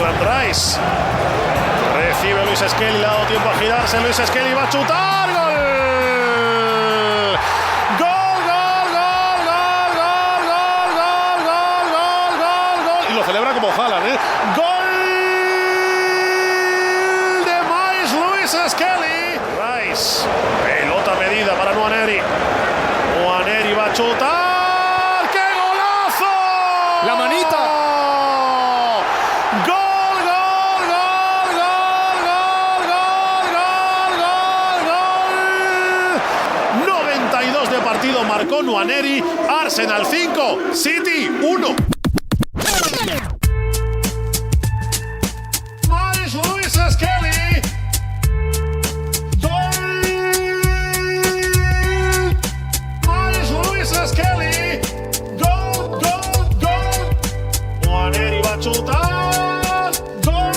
Declan Rice. Recibe Lewis-Skelly, le ha dado tiempo a girarse. Lewis-Skelly va a chutar. ¡Gol! ¡Gol, gol, gol, gol, gol, gol, gol, gol, gol, gol, gol! Y lo celebra como Haaland, ¿eh? ¡Gol de Myles Lewis-Skelly! Rice. Pelota medida para Nwaneri. Nwaneri va a chutar. ¡Qué golazo! ¡La manita! ¡Gol, gol, gol, gol, gol, gol, gol, gol! 92 de partido marcó Nwaneri. Arsenal 5, City 1. Myles Lewis-Skelly. Gol. Myles Lewis-Skelly. Gol, gol, gol. Nwaneri va a chutar. Gol.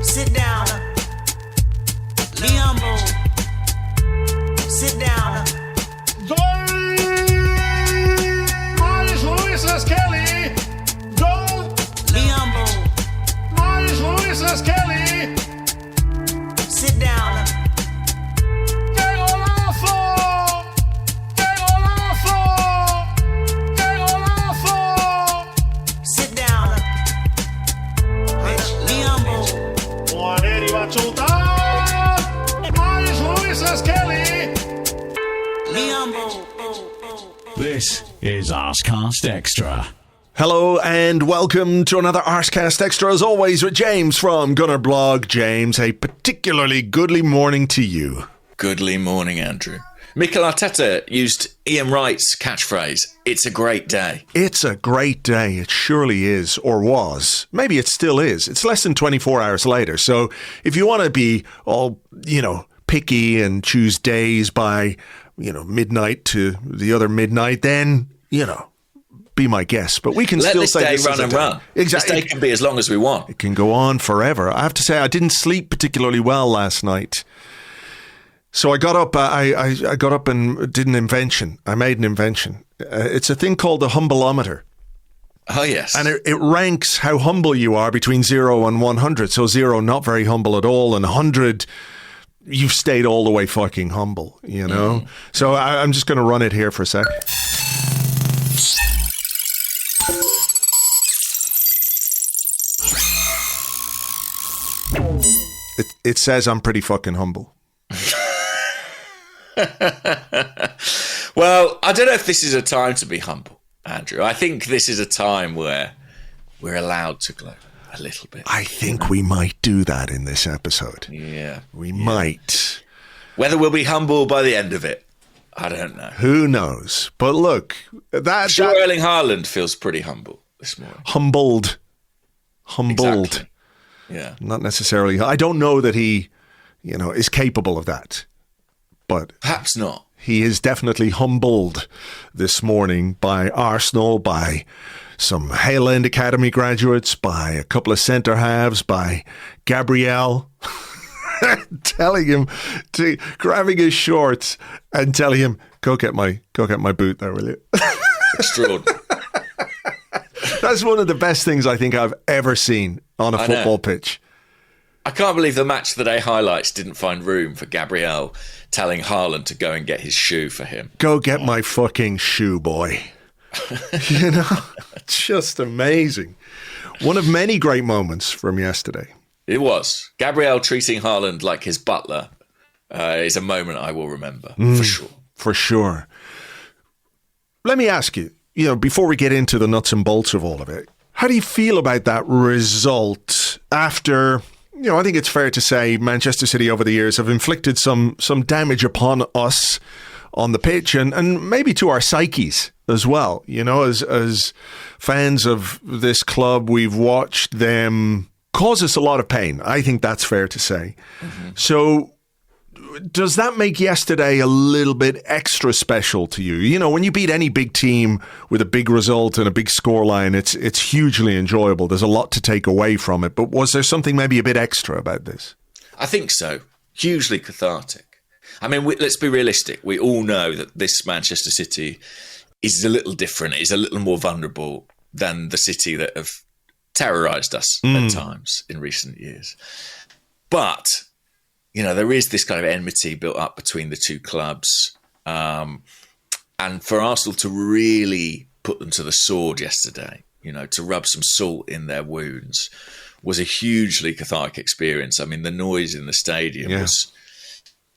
Sit down. Be humble. Sit down. Gol. Myles Lewis-Skelly. Gol. Be humble. Myles Lewis-Skelly. Sit down. ¡Qué golazo! ¡Qué golazo! ¡Qué golazo! Sit down. Be humble. Nwaneri va a chutar. Myles Lewis-Skelly. Be humble. This is Arsecast Extra. Hello and welcome to another Arsecast Extra, as always, with James from Arseblog. James, a particularly goodly morning to you. Goodly morning, Andrew. Mikel Arteta used Ian Wright's catchphrase, "It's a great day." It's a great day. It surely is, or was. Maybe it still is. It's less than 24 hours later. So if you want to be all, picky and choose days by, midnight to the other midnight, then, be my guest. But we can Let still this say day this run is a and day. run. Exactly. This day can be as long as we want. It can go on forever. I have to say, I didn't sleep particularly well last night. So I got up. I got up and did an invention. I made an invention. It's a thing called the humbleometer, Oh, yes. and it ranks how humble you are between 0 and 100. So 0, not very humble at all, and 100, you've stayed all the way fucking humble. So I'm just going to run it here for a sec. It says I'm pretty fucking humble. Well, I don't know if this is a time to be humble, Andrew. I think this is a time where we're allowed to glow a little bit. I think we might do that in this episode. Yeah. We might. Whether we'll be humble by the end of it, I don't know. Who knows? But look, I'm sure Erling Haaland feels pretty humble this morning. Humbled. Exactly. Yeah. Not necessarily. I don't know that he, is capable of that. But Perhaps not. he is definitely humbled this morning by Arsenal, by some Hale End Academy graduates, by a couple of centre halves, by Gabriel telling him to grabbing his shorts and telling him, go get my boot there, will you? Extraordinary. That's one of the best things I think I've ever seen on a football pitch. I can't believe the match of the day highlights didn't find room for Gabriel telling Haaland to go and get his shoe for him. Go get my fucking shoe, boy. Just amazing. One of many great moments from yesterday. It was. Gabriel treating Haaland like his butler is a moment I will remember, for sure. For sure. Let me ask you, before we get into the nuts and bolts of all of it, how do you feel about that result after, I think it's fair to say Manchester City over the years have inflicted some damage upon us on the pitch and maybe to our psyches as well. As fans of this club, we've watched them cause us a lot of pain. I think that's fair to say. Mm-hmm. So does that make yesterday a little bit extra special to you? When you beat any big team with a big result and a big scoreline, it's hugely enjoyable. There's a lot to take away from it. But was there something maybe a bit extra about this? I think so. Hugely cathartic. I mean, let's be realistic. We all know that this Manchester City is a little different, is a little more vulnerable than the City that have terrorised us at times in recent years. But, there is this kind of enmity built up between the two clubs. And for Arsenal to really put them to the sword yesterday, to rub some salt in their wounds, was a hugely cathartic experience. I mean, the noise in the stadium was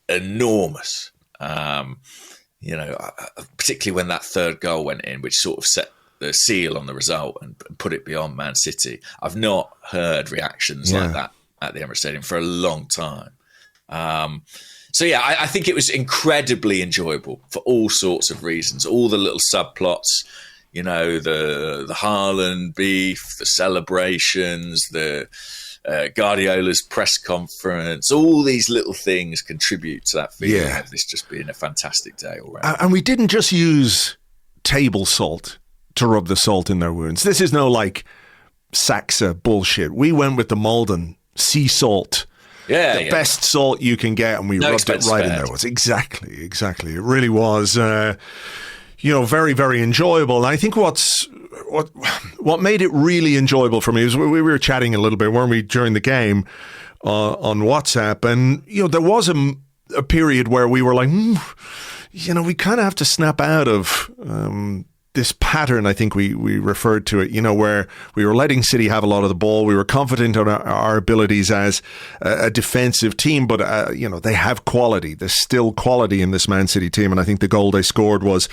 enormous. Particularly when that third goal went in, which sort of set the seal on the result and put it beyond Man City. I've not heard reactions like that at the Emirates Stadium for a long time. I think it was incredibly enjoyable for all sorts of reasons. All the little subplots, the Haaland beef, the celebrations, the Guardiola's press conference, all these little things contribute to that feeling of this just being a fantastic day all round. And we didn't just use table salt to rub the salt in their wounds. This is no like Saxa bullshit. We went with the Malden sea salt. The best salt you can get, and we rubbed it right in there. Exactly. It really was, very, very enjoyable. And I think what made it really enjoyable for me is we were chatting a little bit, weren't we, during the game on WhatsApp, and there was a period where we were like, we kind of have to snap out of this pattern. I think we referred to it, where we were letting City have a lot of the ball. We were confident in our abilities as a defensive team, but they have quality. There's still quality in this Man City team, and I think the goal they scored was,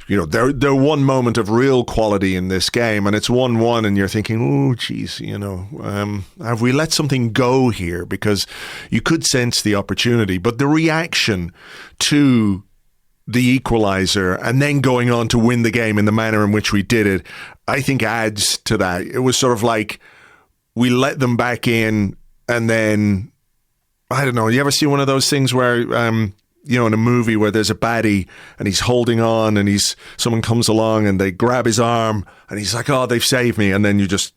their one moment of real quality in this game, and it's 1-1, and you're thinking, oh, geez, have we let something go here? Because you could sense the opportunity, but the reaction to the equaliser and then going on to win the game in the manner in which we did it, I think adds to that. It was sort of like we let them back in, and then, I don't know, you ever see one of those things where, in a movie where there's a baddie and he's holding on and someone comes along and they grab his arm and he's like, oh, they've saved me, and then you just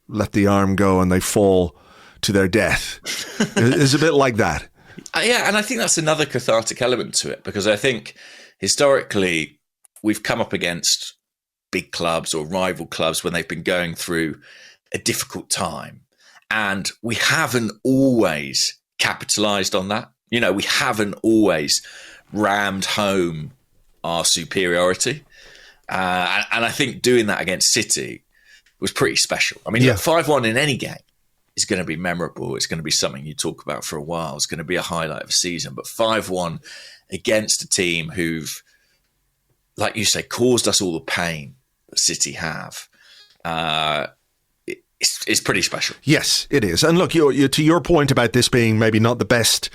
let the arm go and they fall to their death. It's a bit like that. And I think that's another cathartic element to it, because I think historically we've come up against big clubs or rival clubs when they've been going through a difficult time, and we haven't always capitalised on that. We haven't always rammed home our superiority, and I think doing that against City was pretty special. I mean, 5-1 in any game is going to be memorable. It's going to be something you talk about for a while. It's going to be a highlight of a season. But 5-1 against a team who've, like you say, caused us all the pain that City have, it's pretty special. Yes, it is. And look, to your point about this being maybe not the best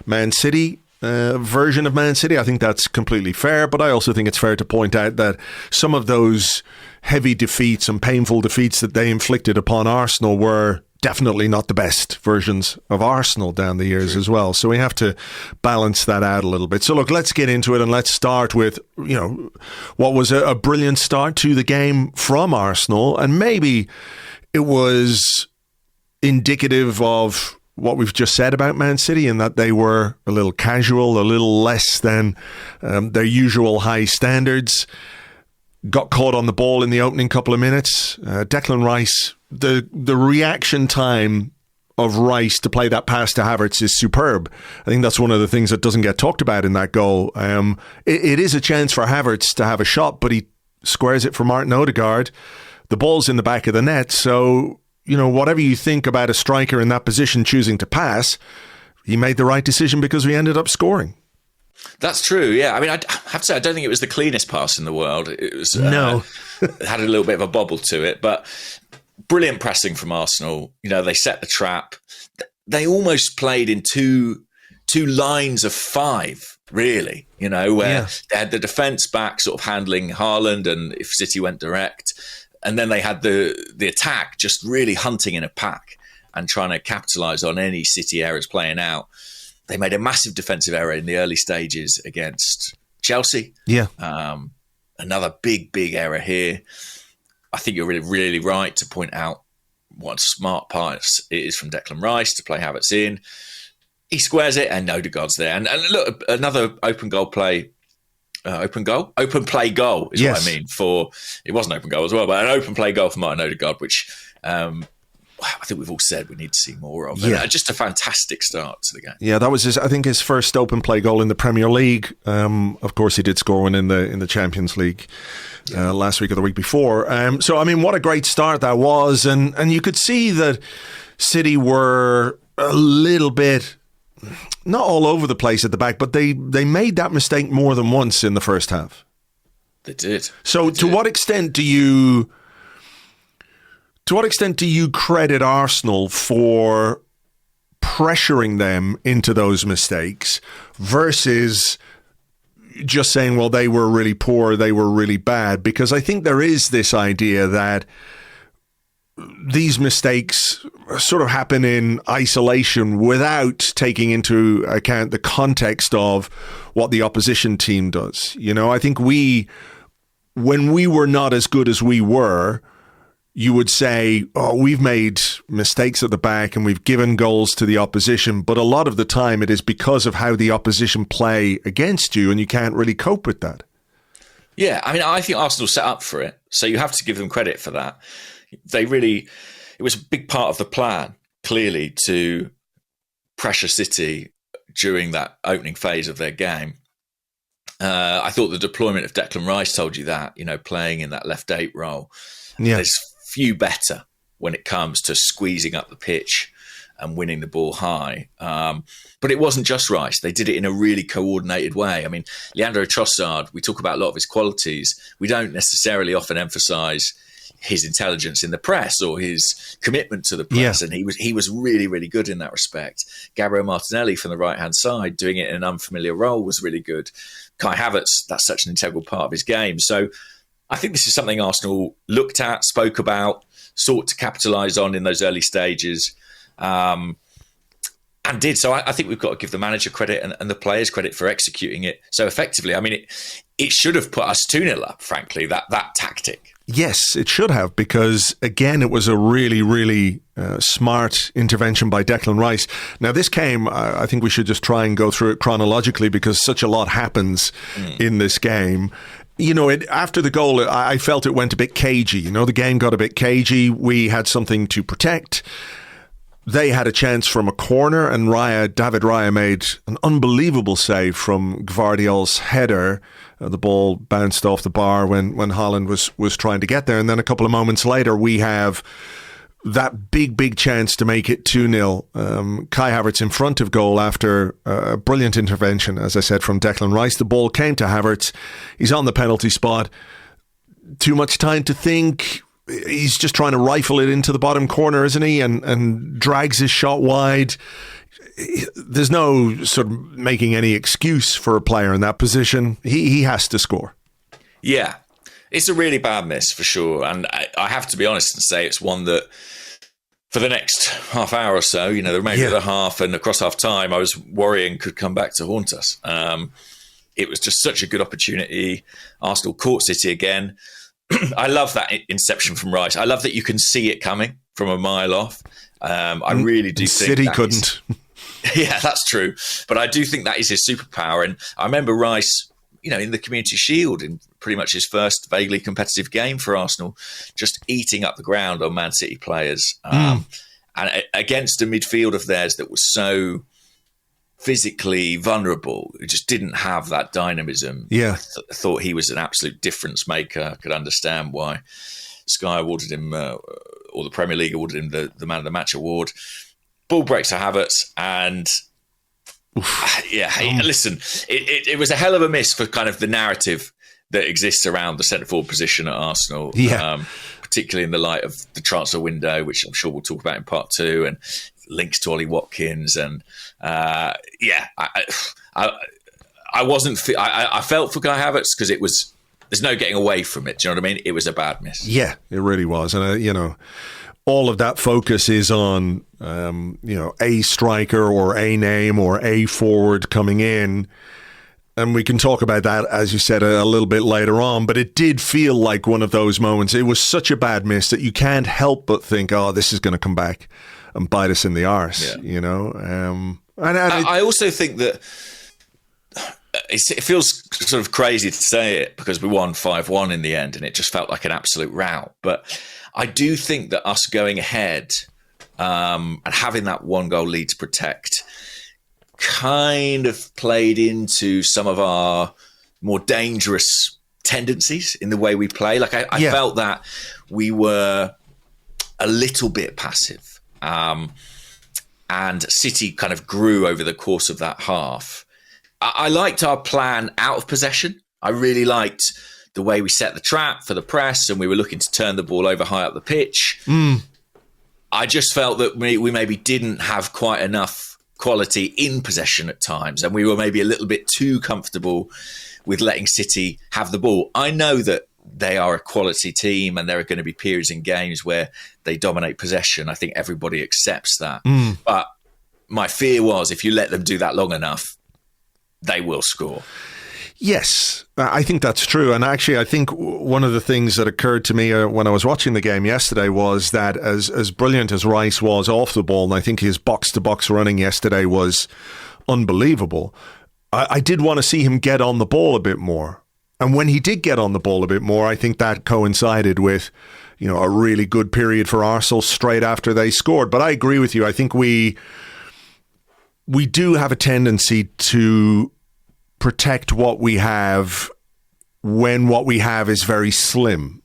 Man City version of Man City, I think that's completely fair. But I also think it's fair to point out that some of those heavy defeats and painful defeats that they inflicted upon Arsenal were definitely not the best versions of Arsenal down the years as well. So we have to balance that out a little bit. So look, let's get into it, and let's start with, what was a brilliant start to the game from Arsenal. And maybe it was indicative of what we've just said about Man City, in that they were a little casual, a little less than their usual high standards. Got caught on the ball in the opening couple of minutes. Declan Rice, the reaction time of Rice to play that pass to Havertz is superb. I think that's one of the things that doesn't get talked about in that goal. It is a chance for Havertz to have a shot, but he squares it for Martin Odegaard. The ball's in the back of the net, so, whatever you think about a striker in that position choosing to pass, he made the right decision because we ended up scoring. That's true, yeah. I mean, I have to say, I don't think it was the cleanest pass in the world. It was had a little bit of a bobble to it, but brilliant pressing from Arsenal. They set the trap. They almost played in two lines of 5, really, where they had the defence back sort of handling Haaland, and if City went direct, and then they had the attack just really hunting in a pack and trying to capitalise on any City errors playing out. They made a massive defensive error in the early stages against Chelsea. Yeah. Another big error here. I think you're really, really right to point out what a smart pass it is from Declan Rice to play Havertz in. He squares it, and Odegaard's there. And look, another open play goal is what I mean. It was an open goal as well, but an open play goal for Martin Odegaard, which I think we've all said we need to see more of. Yeah. And just a fantastic start to the game. Yeah, that was his first open play goal in the Premier League. Of course, he did score one in the Champions League last week or the week before. So, I mean, what a great start that was. And you could see that City were a little bit, not all over the place at the back, but they made that mistake more than once in the first half. They did. So to what extent do you credit Arsenal for pressuring them into those mistakes versus just saying, well, they were really poor, they were really bad? Because I think there is this idea that these mistakes sort of happen in isolation without taking into account the context of what the opposition team does. You know, I think when we were not as good as we were, you would say, oh, we've made mistakes at the back and we've given goals to the opposition. But a lot of the time it is because of how the opposition play against you, and you can't really cope with that. Yeah, I mean, I think Arsenal set up for it. So you have to give them credit for that. It was a big part of the plan, clearly, to pressure City during that opening phase of their game. I thought the deployment of Declan Rice told you that, you know, playing in that left 8 role. Yeah. There's few better when it comes to squeezing up the pitch and winning the ball high. But it wasn't just Rice. They did it in a really coordinated way. I mean, Leandro Trossard, we talk about a lot of his qualities. We don't necessarily often emphasise his intelligence in the press or his commitment to the press. Yeah. And he was really, really good in that respect. Gabriel Martinelli from the right-hand side, doing it in an unfamiliar role, was really good. Kai Havertz, that's such an integral part of his game. So I think this is something Arsenal looked at, spoke about, sought to capitalise on in those early stages, and did. So I think we've got to give the manager credit and the players credit for executing it so effectively. I mean, it should have put us 2-0 up, frankly, that tactic. Yes, it should have, because, again, it was a really, really smart intervention by Declan Rice. Now, this came, I think we should just try and go through it chronologically, because such a lot happens in this game. You know, after the goal, I felt it went a bit cagey. You know, the game got a bit cagey. We had something to protect. They had a chance from a corner, and David Raya made an unbelievable save from Gvardiol's header. The ball bounced off the bar when Haaland was trying to get there. And then a couple of moments later, we have that big chance to make it 2-0. Kai Havertz in front of goal after a brilliant intervention, as I said, from Declan Rice. The ball came to Havertz. He's on the penalty spot. Too much time to think. He's just trying to rifle it into the bottom corner, isn't he? And drags his shot wide. There's no sort of making any excuse for a player in that position. He has to score. Yeah. It's a really bad miss for sure. And I have to be honest and say it's one that for the next half hour or so, you know, the remainder of the half and across half time, I was worrying could come back to haunt us. It was just such a good opportunity. Arsenal caught City again. I love that inception from Rice. I love that you can see it coming from a mile off. I really do think City couldn't. Yeah, that's true. But I do think that is his superpower. And I remember Rice, you know, in the Community Shield, in pretty much his first vaguely competitive game for Arsenal, just eating up the ground on Man City players. And against a midfield of theirs that was so physically vulnerable, who just didn't have that dynamism. Yeah. I thought he was an absolute difference maker. I could understand why Sky awarded him, or the Premier League awarded him the Man of the Match award. Ball breaks to Havertz, and listen, it was a hell of a miss for kind of the narrative that exists around the centre forward position at Arsenal, particularly in the light of the transfer window, which I'm sure we'll talk about in part 2, and links to Ollie Watkins, and I felt for Kai Havertz because there's no getting away from it. Do you know what I mean? It was a bad miss. Yeah, it really was, and you know, all of that focus is on a striker or a name or a forward coming in. And we can talk about that, as you said, a little bit later on. But it did feel like one of those moments. It was such a bad miss that you can't help but think, oh, this is going to come back and bite us in the arse, you know. I also think that it feels sort of crazy to say it because we won 5-1 in the end and it just felt like an absolute rout. But I do think that us going ahead and having that 1-goal lead to protect kind of played into some of our more dangerous tendencies in the way we play. Like I felt that we were a little bit passive, and City kind of grew over the course of that half. I liked our plan out of possession. I really liked the way we set the trap for the press, and we were looking to turn the ball over high up the pitch. I just felt that we maybe didn't have quite enough quality in possession at times, and we were maybe a little bit too comfortable with letting City have the ball. I know that they are a quality team, and there are going to be periods in games where they dominate possession. I think everybody accepts that. But my fear was if you let them do that long enough, they will score. Yes, I think that's true. And actually, I think one of the things that occurred to me when I was watching the game yesterday was that as brilliant as Rice was off the ball, and I think his box-to-box running yesterday was unbelievable, I did want to see him get on the ball a bit more. And when he did get on the ball a bit more, I think that coincided with, a really good period for Arsenal straight after they scored. But I agree with you. I think we do have a tendency to protect what we have when what we have is very slim.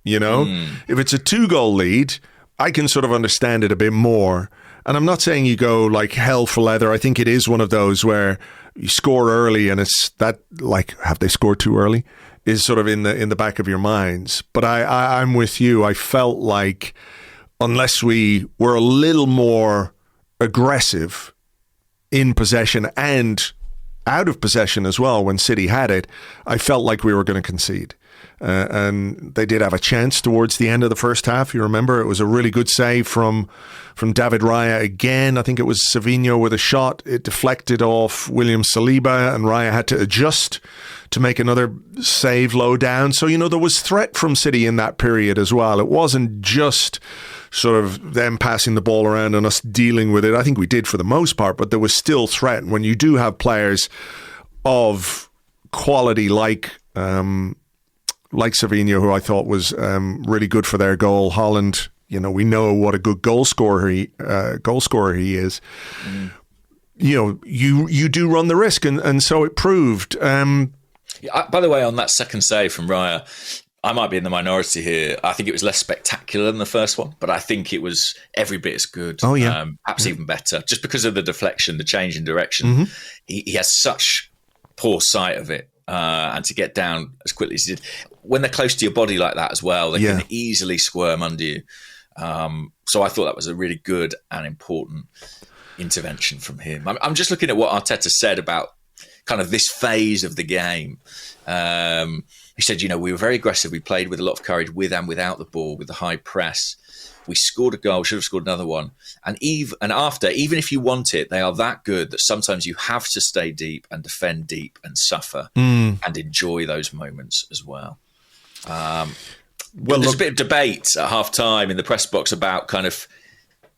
If it's a 2-goal lead, I can sort of understand it a bit more. And I'm not saying you go like hell for leather. I think it is one of those where you score early and it's that, like, have they scored too early, is sort of in the back of your minds. But I'm with you. I felt like unless we were a little more aggressive in possession and out of possession as well when City had it, I felt like we were going to concede. And they did have a chance towards the end of the first half. You remember, it was a really good save from David Raya again. I think it was Savinho with a shot. It deflected off William Saliba, and Raya had to adjust to make another save low down. So, there was threat from City in that period as well. It wasn't just sort of them passing the ball around and us dealing with it. I think we did for the most part, but there was still threat. And when you do have players of quality like Savinho, who I thought was really good for their goal. Holland, we know what a good goal scorer he is. You do run the risk, and so it proved. By the way, on that second save from Raya, I might be in the minority here. I think it was less spectacular than the first one, but I think it was every bit as good. Oh, yeah. Perhaps even better, just because of the deflection, the change in direction. He has such poor sight of it. And to get down as quickly as he did. When they're close to your body like that as well, they can easily squirm under you. So I thought that was a really good and important intervention from him. I'm just looking at what Arteta said about kind of this phase of the game. He said, we were very aggressive. We played with a lot of courage with and without the ball, with the high press. We scored a goal, should have scored another one. And even if you want it, they are that good that sometimes you have to stay deep and defend deep and suffer and enjoy those moments as well. There's a bit of debate at half-time in the press box about kind of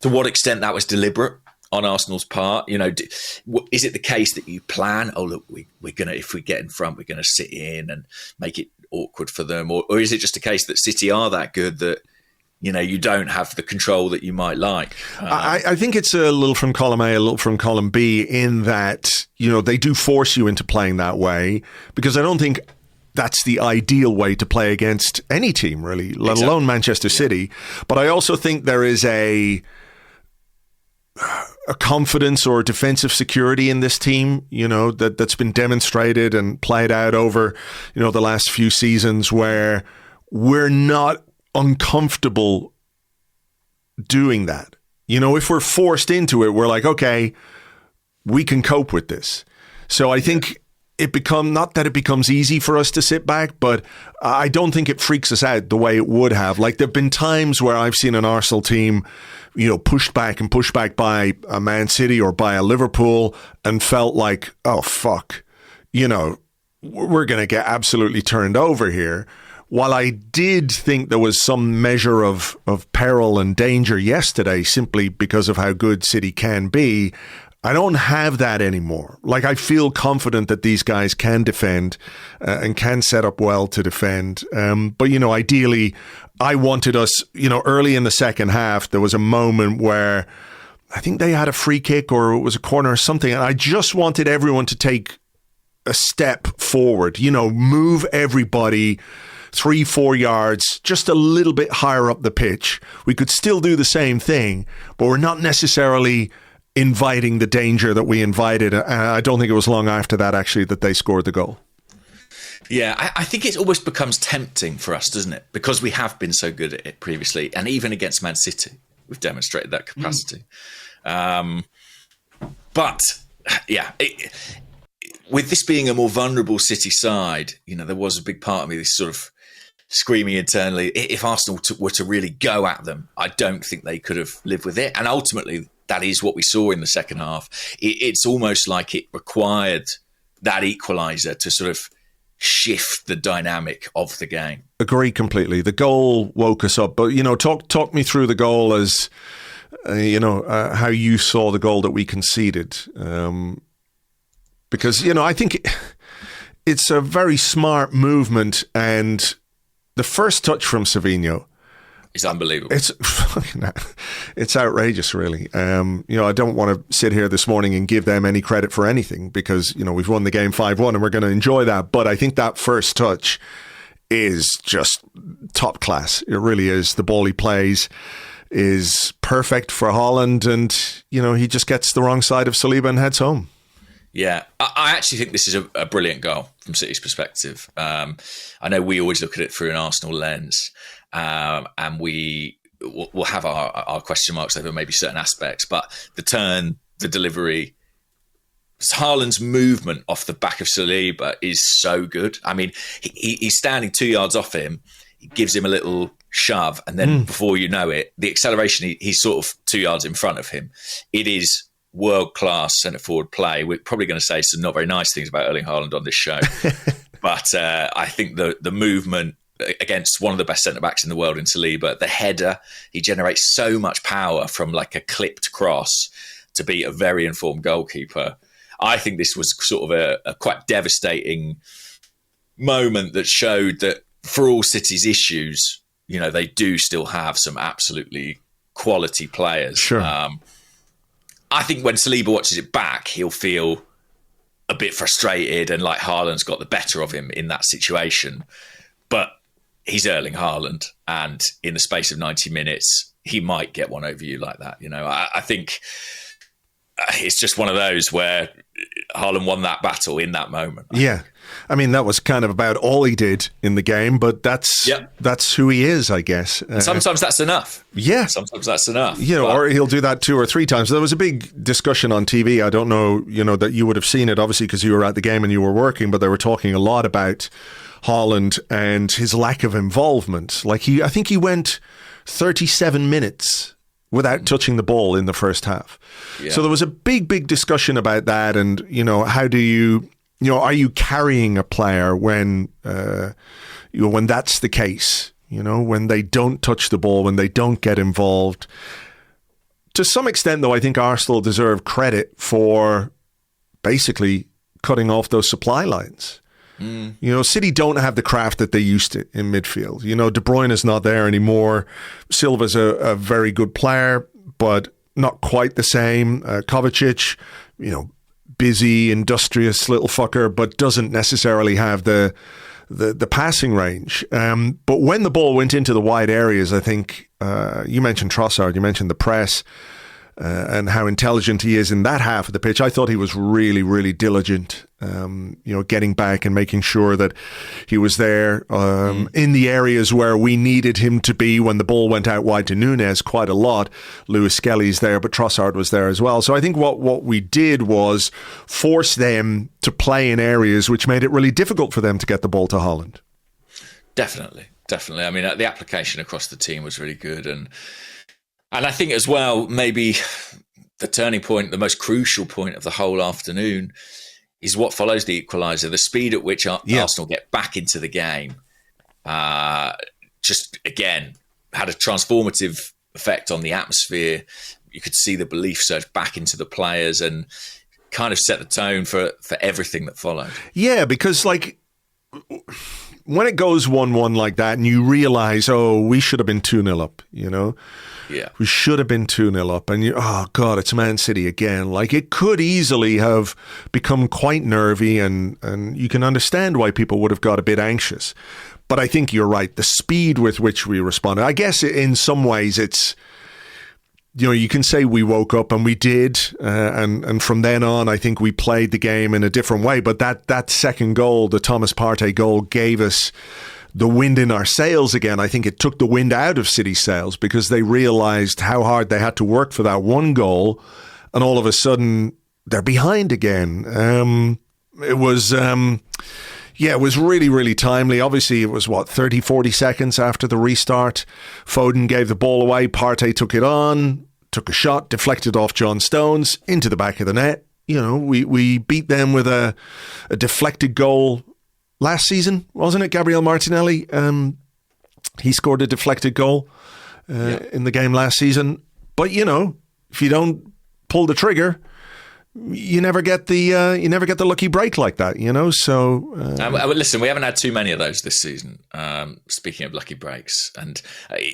to what extent that was deliberate on Arsenal's part. Is it the case that you plan, if we get in front, we're going to sit in and make it awkward for them? Or is it just a case that City are that good that, you don't have the control that you might like? I think it's a little from column A, a little from column B, in that, they do force you into playing that way, because I don't think that's the ideal way to play against any team, really, let alone Manchester City. But I also think there is a confidence or defensive security in this team, that's been demonstrated and played out over, the last few seasons, where we're not uncomfortable doing that. If we're forced into it, we're like, okay, we can cope with this. So I think not that it becomes easy for us to sit back, but I don't think it freaks us out the way it would have. Like, there've been times where I've seen an Arsenal team, pushed back by a Man City or by a Liverpool and felt like, oh, fuck, we're going to get absolutely turned over here. While I did think there was some measure of peril and danger yesterday, simply because of how good City can be, I don't have that anymore. Like, I feel confident that these guys can defend and can set up well to defend. But, ideally, I wanted us, early in the second half, there was a moment where I think they had a free kick or it was a corner or something. And I just wanted everyone to take a step forward, move everybody 3-4 yards, just a little bit higher up the pitch. We could still do the same thing, but we're not necessarily inviting the danger that we invited. I don't think it was long after that, actually, that they scored the goal. Yeah, I think it almost becomes tempting for us, doesn't it? Because we have been so good at it previously. And even against Man City, we've demonstrated that capacity. But, yeah, with this being a more vulnerable City side, there was a big part of me, this sort of screaming internally, if Arsenal were to really go at them, I don't think they could have lived with it. And ultimately, that is what we saw in the second half. It's almost like it required that equaliser to sort of shift the dynamic of the game. Agree completely. The goal woke us up. But, talk me through the goal as, how you saw the goal that we conceded. Because, I think it's a very smart movement, and the first touch from Savinho, it's unbelievable. It's outrageous, really. I don't want to sit here this morning and give them any credit for anything because, we've won the game 5-1 and we're going to enjoy that. But I think that first touch is just top class. It really is. The ball he plays is perfect for Haaland, and, he just gets the wrong side of Saliba and heads home. Yeah, I actually think this is a brilliant goal from City's perspective. I know we always look at it through an Arsenal lens, and we'll have our question marks over maybe certain aspects, but the turn, the delivery, Haaland's movement off the back of Saliba is so good. I mean, he's standing 2 yards off him, he gives him a little shove, and then before you know it, the acceleration, he's sort of 2 yards in front of him. It is world-class centre-forward play. We're probably going to say some not very nice things about Erling Haaland on this show. But I think the movement against one of the best centre-backs in the world in Saliba, the header, he generates so much power from like a clipped cross to beat a very informed goalkeeper. I think this was sort of a quite devastating moment that showed that for all City's issues, they do still have some absolutely quality players. Sure. I think when Saliba watches it back, he'll feel a bit frustrated and like Haaland's got the better of him in that situation. But he's Erling Haaland, and in the space of 90 minutes, he might get one over you like that. I think it's just one of those where Haaland won that battle in that moment. Yeah. I mean, that was kind of about all he did in the game, but that's who he is, I guess. Sometimes that's enough. Yeah. Sometimes that's enough. Or he'll do that 2 or 3 times. There was a big discussion on TV. I don't know, that you would have seen it, obviously, because you were at the game and you were working, but they were talking a lot about Haaland and his lack of involvement. I think he went 37 minutes without touching the ball in the first half. Yeah. So there was a big discussion about that, and, how do you... are you carrying a player when that's the case? When they don't touch the ball, when they don't get involved. To some extent, though, I think Arsenal deserve credit for basically cutting off those supply lines. City don't have the craft that they used to in midfield. De Bruyne is not there anymore. Silva's a very good player, but not quite the same. Kovacic, busy, industrious little fucker, but doesn't necessarily have the passing range. But when the ball went into the wide areas, I think you mentioned Trossard, you mentioned the press and how intelligent he is in that half of the pitch. I thought he was really, really diligent, getting back and making sure that he was there in the areas where we needed him to be when the ball went out wide to Nunez quite a lot. Lewis-Skelly's there, but Trossard was there as well. So I think what we did was force them to play in areas which made it really difficult for them to get the ball to Haaland. Definitely. I mean, the application across the team was really good. And I think as well, maybe the turning point, the most crucial point of the whole afternoon is what follows the equaliser, the speed at which Arsenal get back into the game. Just, again, had a transformative effect on the atmosphere. you could see the belief surge back into the players and kind of set the tone for everything that followed. Yeah, because like when it goes 1-1 like that and you realize, oh, we should have been 2-0 up, you know? Yeah. We should have been 2-0 up. And oh, God, it's Man City again. Like, it could easily have become quite nervy, and you can understand why people would have got a bit anxious. But I think you're right. The speed with which we responded, I guess in some ways it's, you know, you can say we woke up, and we did. And from then on, I think we played the game in a different way. But that second goal, the Thomas Partey goal, gave us the wind in our sails again. I think it took the wind out of City's sails because they realised how hard they had to work for that one goal, and all of a sudden they're behind again. It was really, really timely. Obviously, it was 30, 40 seconds after the restart. Foden gave the ball away. Partey took it on, took a shot, deflected off John Stones into the back of the net. You know, we beat them with a deflected goal last season, wasn't it? Gabriel Martinelli, he scored a deflected goal in the game last season. But you know, if you don't pull the trigger, you never get the lucky break like that. You know, so listen, we haven't had too many of those this season. Speaking of lucky breaks, and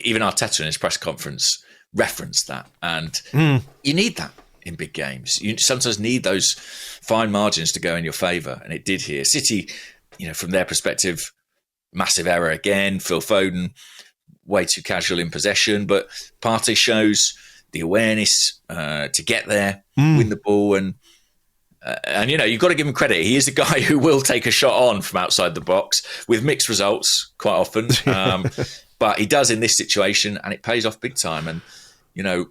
even Arteta in his press conference referenced that, and you need that in big games. You sometimes need those fine margins to go in your favour, and it did here. City, you know, from their perspective, massive error again. Phil Foden, way too casual in possession, but Partey shows the awareness to get there, win the ball, and you know, you've got to give him credit. He is a guy who will take a shot on from outside the box with mixed results quite often, but he does in this situation, and it pays off big time. And you know,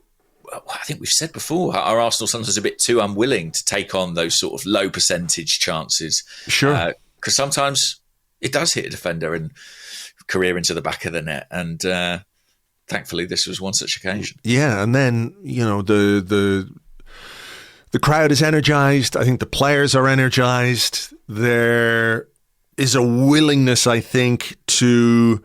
I think we've said before, our Arsenal sometimes a bit too unwilling to take on those sort of low percentage chances. Sure. Because sometimes it does hit a defender and career into the back of the net. And thankfully, this was one such occasion. Yeah, and then, you know, the crowd is energised. I think the players are energised. There is a willingness, I think, to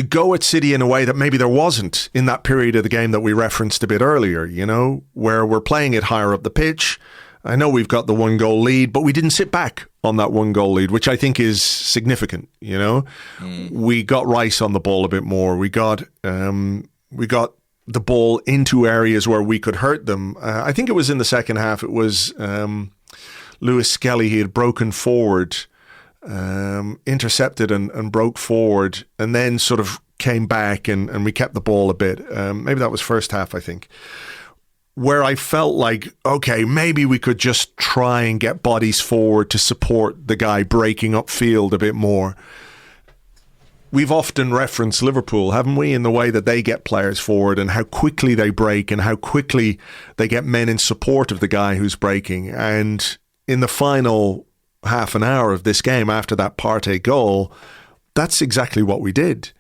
go at City in a way that maybe there wasn't in that period of the game that we referenced a bit earlier, you know, where we're playing it higher up the pitch. I know we've got the 1-goal lead, but we didn't sit back on that 1-goal lead, which I think is significant. You know, we got Rice on the ball a bit more. We got the ball into areas where we could hurt them. I think it was in the second half. It was Lewis-Skelly. He had broken forward, intercepted and broke forward, and then sort of came back and we kept the ball a bit. Maybe that was first half, I think, where I felt like, okay, maybe we could just try and get bodies forward to support the guy breaking upfield a bit more. We've often referenced Liverpool, haven't we, in the way that they get players forward and how quickly they break and how quickly they get men in support of the guy who's breaking. And in the final half an hour of this game after that Partey goal, that's exactly what we did.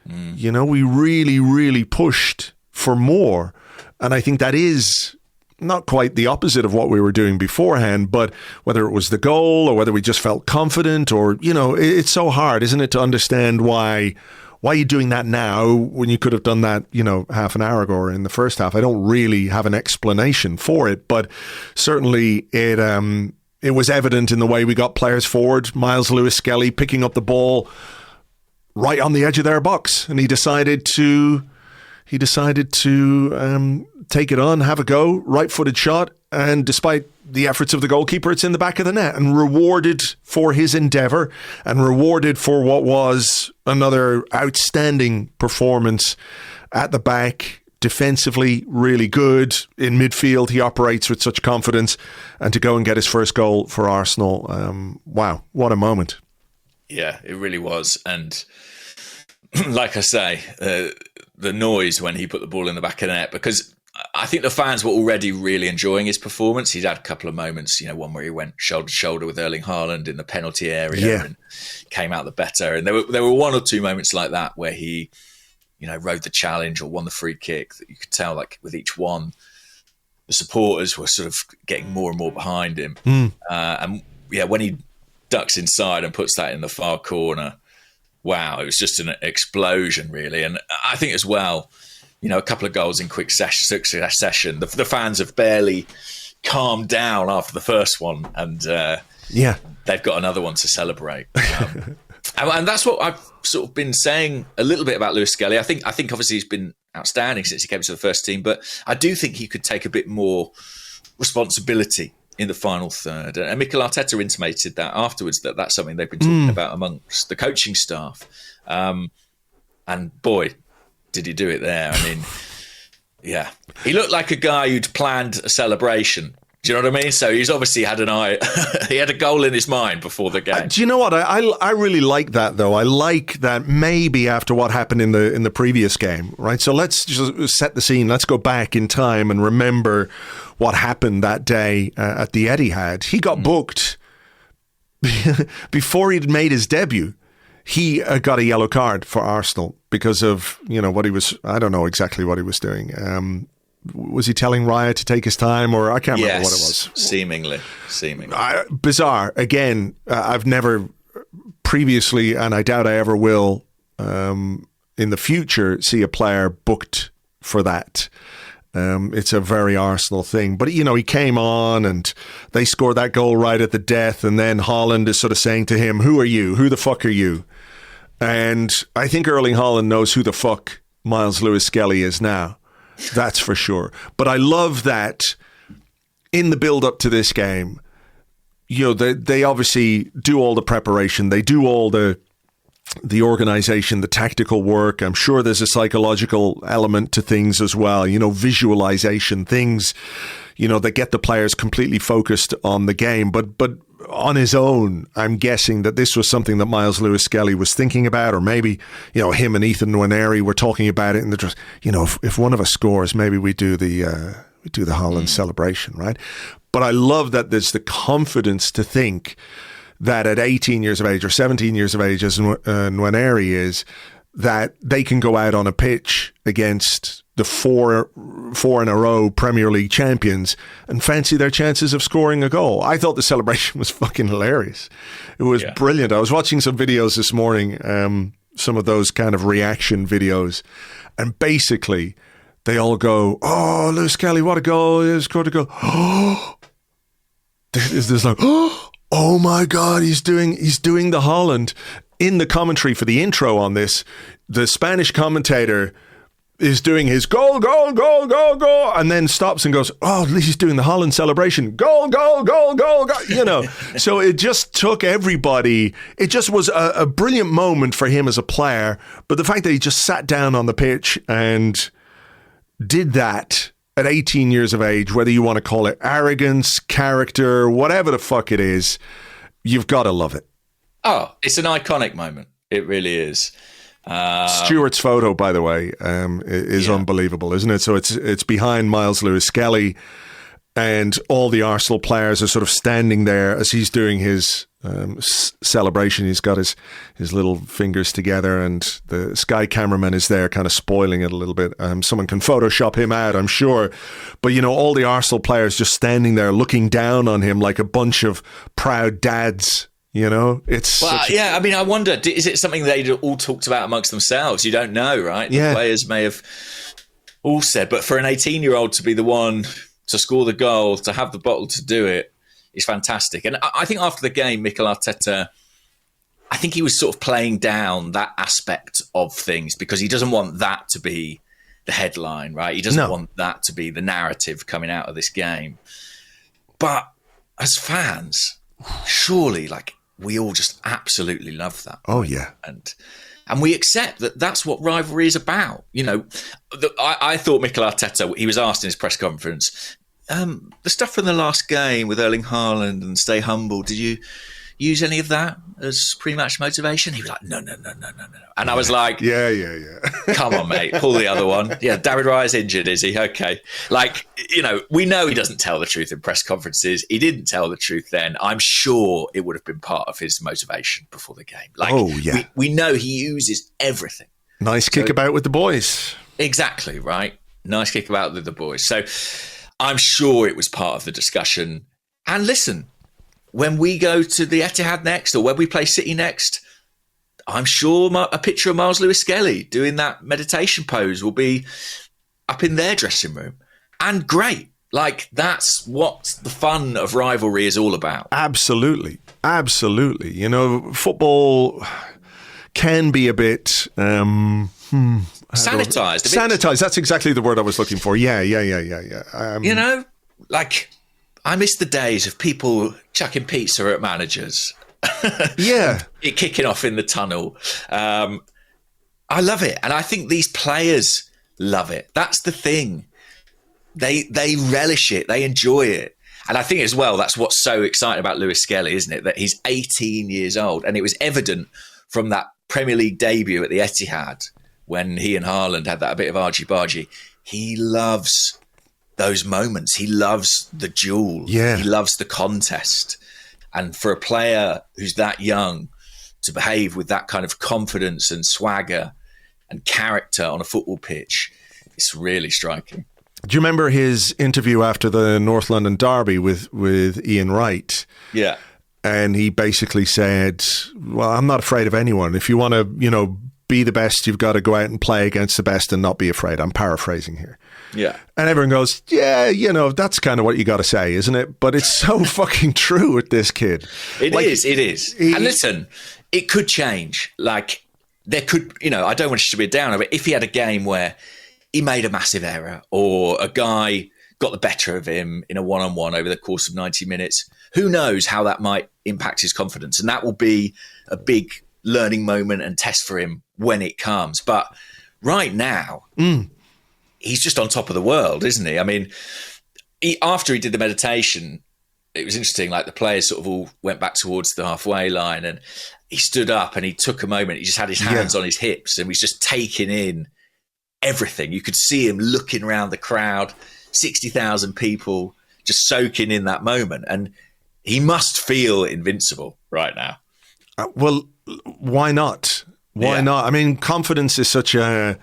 You know, we really, really pushed for more. And I think that is not quite the opposite of what we were doing beforehand, but whether it was the goal or whether we just felt confident or, you know, it's so hard, isn't it, to understand why are you doing that now when you could have done that, you know, half an hour ago or in the first half. I don't really have an explanation for it, but certainly it was evident in the way we got players forward. Myles, Lewis-Skelly picking up the ball right on the edge of their box, and he decided to take it on, have a go, right-footed shot, and despite the efforts of the goalkeeper, it's in the back of the net, and rewarded for his endeavour and rewarded for what was another outstanding performance at the back. Defensively, really good. In midfield, he operates with such confidence, and to go and get his first goal for Arsenal, wow, what a moment. Yeah, it really was. And like I say, the noise when he put the ball in the back of the net, because I think the fans were already really enjoying his performance. He'd had a couple of moments, you know, one where he went shoulder to shoulder with Erling Haaland in the penalty area and came out the better. And there were one or two moments like that where he, you know, rode the challenge or won the free kick that you could tell, like with each one, the supporters were sort of getting more and more behind him. And yeah, when he ducks inside and puts that in the far corner, wow, it was just an explosion, really. And I think as well, a couple of goals in quick succession. The fans have barely calmed down after the first one, and they've got another one to celebrate. And that's what I've sort of been saying a little bit about Lewis-Skelly. I think obviously he's been outstanding since he came to the first team, but I do think he could take a bit more responsibility in the final third. And Mikel Arteta intimated that afterwards, that's something they've been talking about amongst the coaching staff. And boy, did he do it there. I mean, yeah. He looked like a guy who'd planned a celebration. Do you know what I mean? So he's obviously had an eye. He had a goal in his mind before the game. Do you know what? I really like that, though. I like that maybe after what happened in the previous game, right? So let's just set the scene. Let's go back in time and remember what happened that day at the Etihad. He got booked before he'd made his debut. He got a yellow card for Arsenal because of, what he was, I don't know exactly what he was doing. Was he telling Raya to take his time, or I can't remember what it was? Seemingly. Bizarre. Again, I've never previously, and I doubt I ever will in the future, see a player booked for that. It's a very Arsenal thing. But, he came on and they scored that goal right at the death. And then Haaland is sort of saying to him, who are you? Who the fuck are you? And I think Erling Haaland knows who the fuck Myles Lewis-Skelly is now. That's for sure. But I love that in the build-up to this game, they obviously do all the preparation. They do all the organization, the tactical work. I'm sure there's a psychological element to things as well. Visualization, things, that get the players completely focused on the game. But on his own, I'm guessing that this was something that Myles Lewis-Skelly was thinking about, or maybe, him and Ethan Nwaneri were talking about it in the dress. If one of us scores, maybe we do the Haaland celebration, right? But I love that there's the confidence to think that at 18 years of age or 17 years of age, as Nwaneri is, that they can go out on a pitch against the four in a row Premier League champions and fancy their chances of scoring a goal. I thought the celebration was fucking hilarious. It was brilliant. I was watching some videos this morning, some of those kind of reaction videos, and basically they all go, "Oh, Lewis-Skelly, what a goal! He scored a goal." Oh, there's like, "Oh my God, he's doing the Haaland." In the commentary for the intro on this, the Spanish commentator is doing his goal, and then stops and goes, "Oh, he's doing the Haaland celebration. Goal. So it just took everybody. It just was a brilliant moment for him as a player. But the fact that he just sat down on the pitch and did that at 18 years of age, whether you want to call it arrogance, character, whatever the fuck it is, you've got to love it. Oh, it's an iconic moment. It really is. Stuart's photo, by the way, is unbelievable, isn't it? So it's behind Myles Lewis-Skelly, and all the Arsenal players are sort of standing there as he's doing his celebration. He's got his little fingers together, and the Sky cameraman is there kind of spoiling it a little bit. Someone can Photoshop him out, I'm sure. But, all the Arsenal players just standing there looking down on him like a bunch of proud dads. It's I mean, I wonder, is it something they all talked about amongst themselves? You don't know, right? The players may have all said, but for an 18-year-old to be the one to score the goal, to have the bottle to do it, is fantastic. And I think after the game, Mikel Arteta, I think he was sort of playing down that aspect of things because he doesn't want that to be the headline, right? He doesn't want that to be the narrative coming out of this game. But as fans, surely, we all just absolutely love that. Oh, yeah. And we accept that that's what rivalry is about. I thought Mikel Arteta, he was asked in his press conference, the stuff from the last game with Erling Haaland and stay humble, did you use any of that as pre-match motivation? He was like, no. And I was like, yeah. Come on, mate, pull the other one. Yeah, David Raya's injured, is he? Okay. We know he doesn't tell the truth in press conferences. He didn't tell the truth then. I'm sure it would have been part of his motivation before the game. We know he uses everything. Nice kickabout with the boys. Exactly, right? Nice kickabout with the boys. So I'm sure it was part of the discussion. And listen, when we go to the Etihad next, or when we play City next, I'm sure a picture of Myles Lewis-Skelly doing that meditation pose will be up in their dressing room. And great. Like, that's what the fun of rivalry is all about. Absolutely. Absolutely. You know, football can be a bit... sanitized. Sanitized. That's exactly the word I was looking for. Yeah. You know, like, I miss the days of people chucking pizza at managers. Yeah. It kicking off in the tunnel. I love it. And I think these players love it. That's the thing. They relish it. They enjoy it. And I think as well, that's what's so exciting about Lewis-Skelly, isn't it? That he's 18 years old. And it was evident from that Premier League debut at the Etihad when he and Haaland had that a bit of argy-bargy. He loves those moments. He loves the duel. Yeah. He loves the contest. And for a player who's that young to behave with that kind of confidence and swagger and character on a football pitch, it's really striking. Do you remember his interview after the North London derby with Ian Wright? Yeah. And he basically said, well, I'm not afraid of anyone. If you want to, you know, be the best, you've got to go out and play against the best and not be afraid. I'm paraphrasing here. Yeah. And everyone goes, yeah, you know, that's kind of what you got to say, isn't it? But it's so fucking true with this kid. It is. And listen, it could change. Like, there could, you know, I don't want you to be a downer, but if he had a game where he made a massive error or a guy got the better of him in a one-on-one over the course of 90 minutes, who knows how that might impact his confidence. And that will be a big learning moment and test for him when it comes. But right now, he's just on top of the world, isn't he? I mean, after he did the meditation, it was interesting, like the players sort of all went back towards the halfway line and he stood up and he took a moment. He just had his hands on his hips and was just taking in everything. You could see him looking around the crowd, 60,000 people just soaking in that moment. And he must feel invincible right now. Well, why not? Why not? I mean, confidence is such an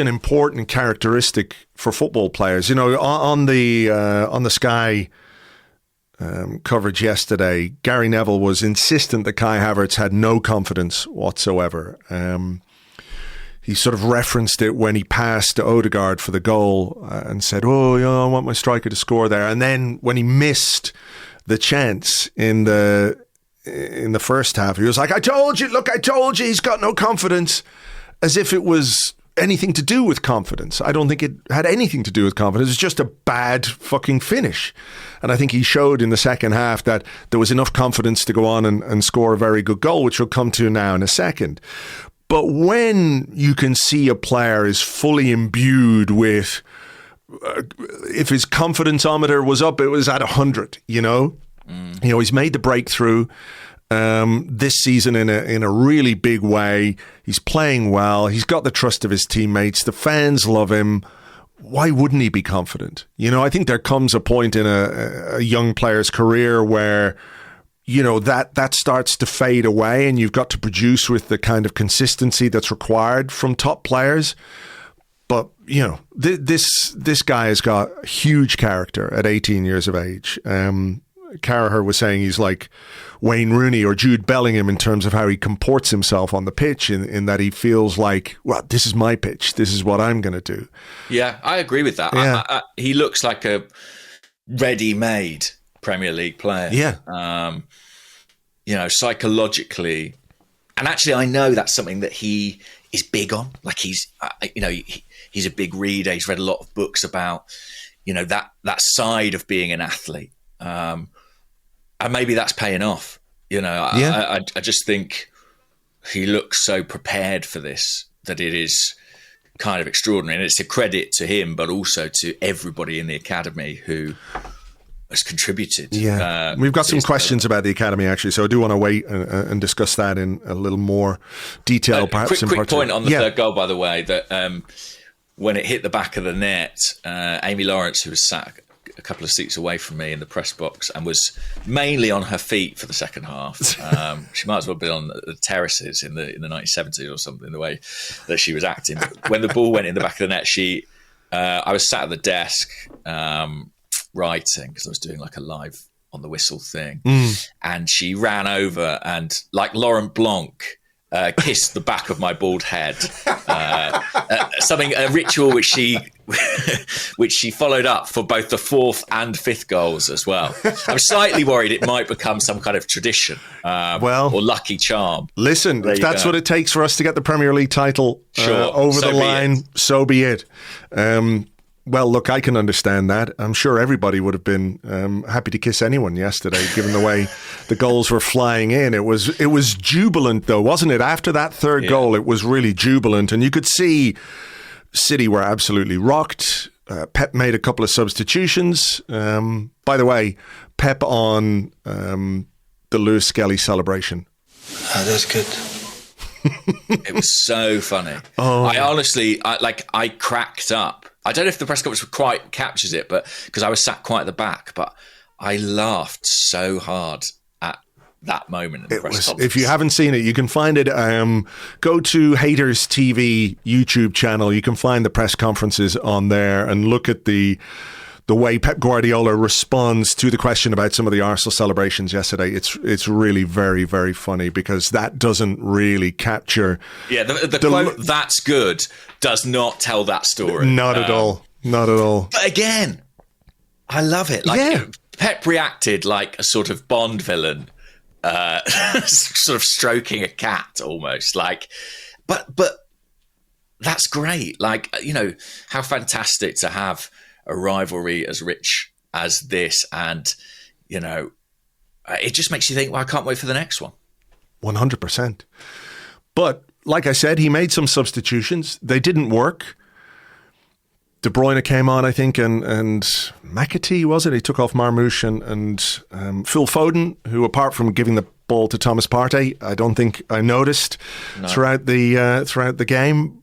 important characteristic for football players. You know, on the Sky coverage yesterday, Gary Neville was insistent that Kai Havertz had no confidence whatsoever. He sort of referenced it when he passed to Odegaard for the goal and said, "Oh, yeah, I want my striker to score there." And then when he missed the chance in the first half, he was like, I told you, he's got no confidence," as if it was anything to do with confidence. I don't think it had anything to do with confidence. It's just a bad fucking finish. And I think he showed in the second half that there was enough confidence to go on and score a very good goal, which we'll come to now in a second. But when you can see a player is fully imbued with, if his confidence-ometer was up, it was at 100, you know? You know, he's made the breakthrough this season in a really big way. He's playing well. He's got the trust of his teammates. The fans love him. Why wouldn't he be confident? You know, I think there comes a point in a young player's career where, you know, that starts to fade away and you've got to produce with the kind of consistency that's required from top players. But, you know, this guy has got huge character at 18 years of age. Carragher was saying he's like Wayne Rooney or Jude Bellingham in terms of how he comports himself on the pitch, in that he feels like, well, this is my pitch. This is what I'm going to do. Yeah, I agree with that. Yeah. He looks like a ready-made Premier League player. Yeah. You know, psychologically. And actually, I know that's something that he is big on. Like he's a big reader. He's read a lot of books about, you know, that side of being an athlete. And maybe that's paying off. You know, I just think he looks so prepared for this that it is kind of extraordinary. And it's a credit to him, but also to everybody in the academy who has contributed. Yeah, we've got some questions about the academy, actually, so I do want to wait and discuss that in a little more detail, perhaps. Quick point on the third goal, by the way, that when it hit the back of the net, Amy Lawrence, who was sat a couple of seats away from me in the press box and was mainly on her feet for the second half. She might as well have been on the terraces in the 1970s or something, the way that she was acting. When the ball went in the back of the net, I was sat at the desk writing, because I was doing like a live on the whistle thing. And she ran over and, like Laurent Blanc kiss the back of my bald head. A ritual which she followed up for both the 4th and 5th goals as well. I'm slightly worried it might become some kind of tradition or lucky charm. Listen, if that's what it takes for us to get the Premier League title over the line, so be it. Well, look, I can understand that. I'm sure everybody would have been happy to kiss anyone yesterday, given the way the goals were flying in. It was jubilant, though, wasn't it? After that third goal, it was really jubilant. And you could see City were absolutely rocked. Pep made a couple of substitutions. By the way, Pep on the Lewis-Skelly celebration. That's good. It was so funny. I honestly, I cracked up. I don't know if the press conference quite captures it, but because I was sat quite at the back, but I laughed so hard at that moment in the press conference. If you haven't seen it, you can find it. Go to Haters TV YouTube channel. You can find the press conferences on there and look at the way Pep Guardiola responds to the question about some of the Arsenal celebrations yesterday. It's really very, very funny because that doesn't really capture. Yeah, the quote, "That's good," does not tell that story. Not at all. Not at all. But again, I love it. Pep reacted like a sort of Bond villain, sort of stroking a cat almost. But that's great. How fantastic to have a rivalry as rich as this, and it just makes you think, well, I can't wait for the next one. 100%. But like I said, he made some substitutions. They didn't work. De Bruyne came on, I think, and McAtee, was it? He took off Marmouche and Phil Foden, who, apart from giving the ball to Thomas Partey, I don't think I noticed throughout the game.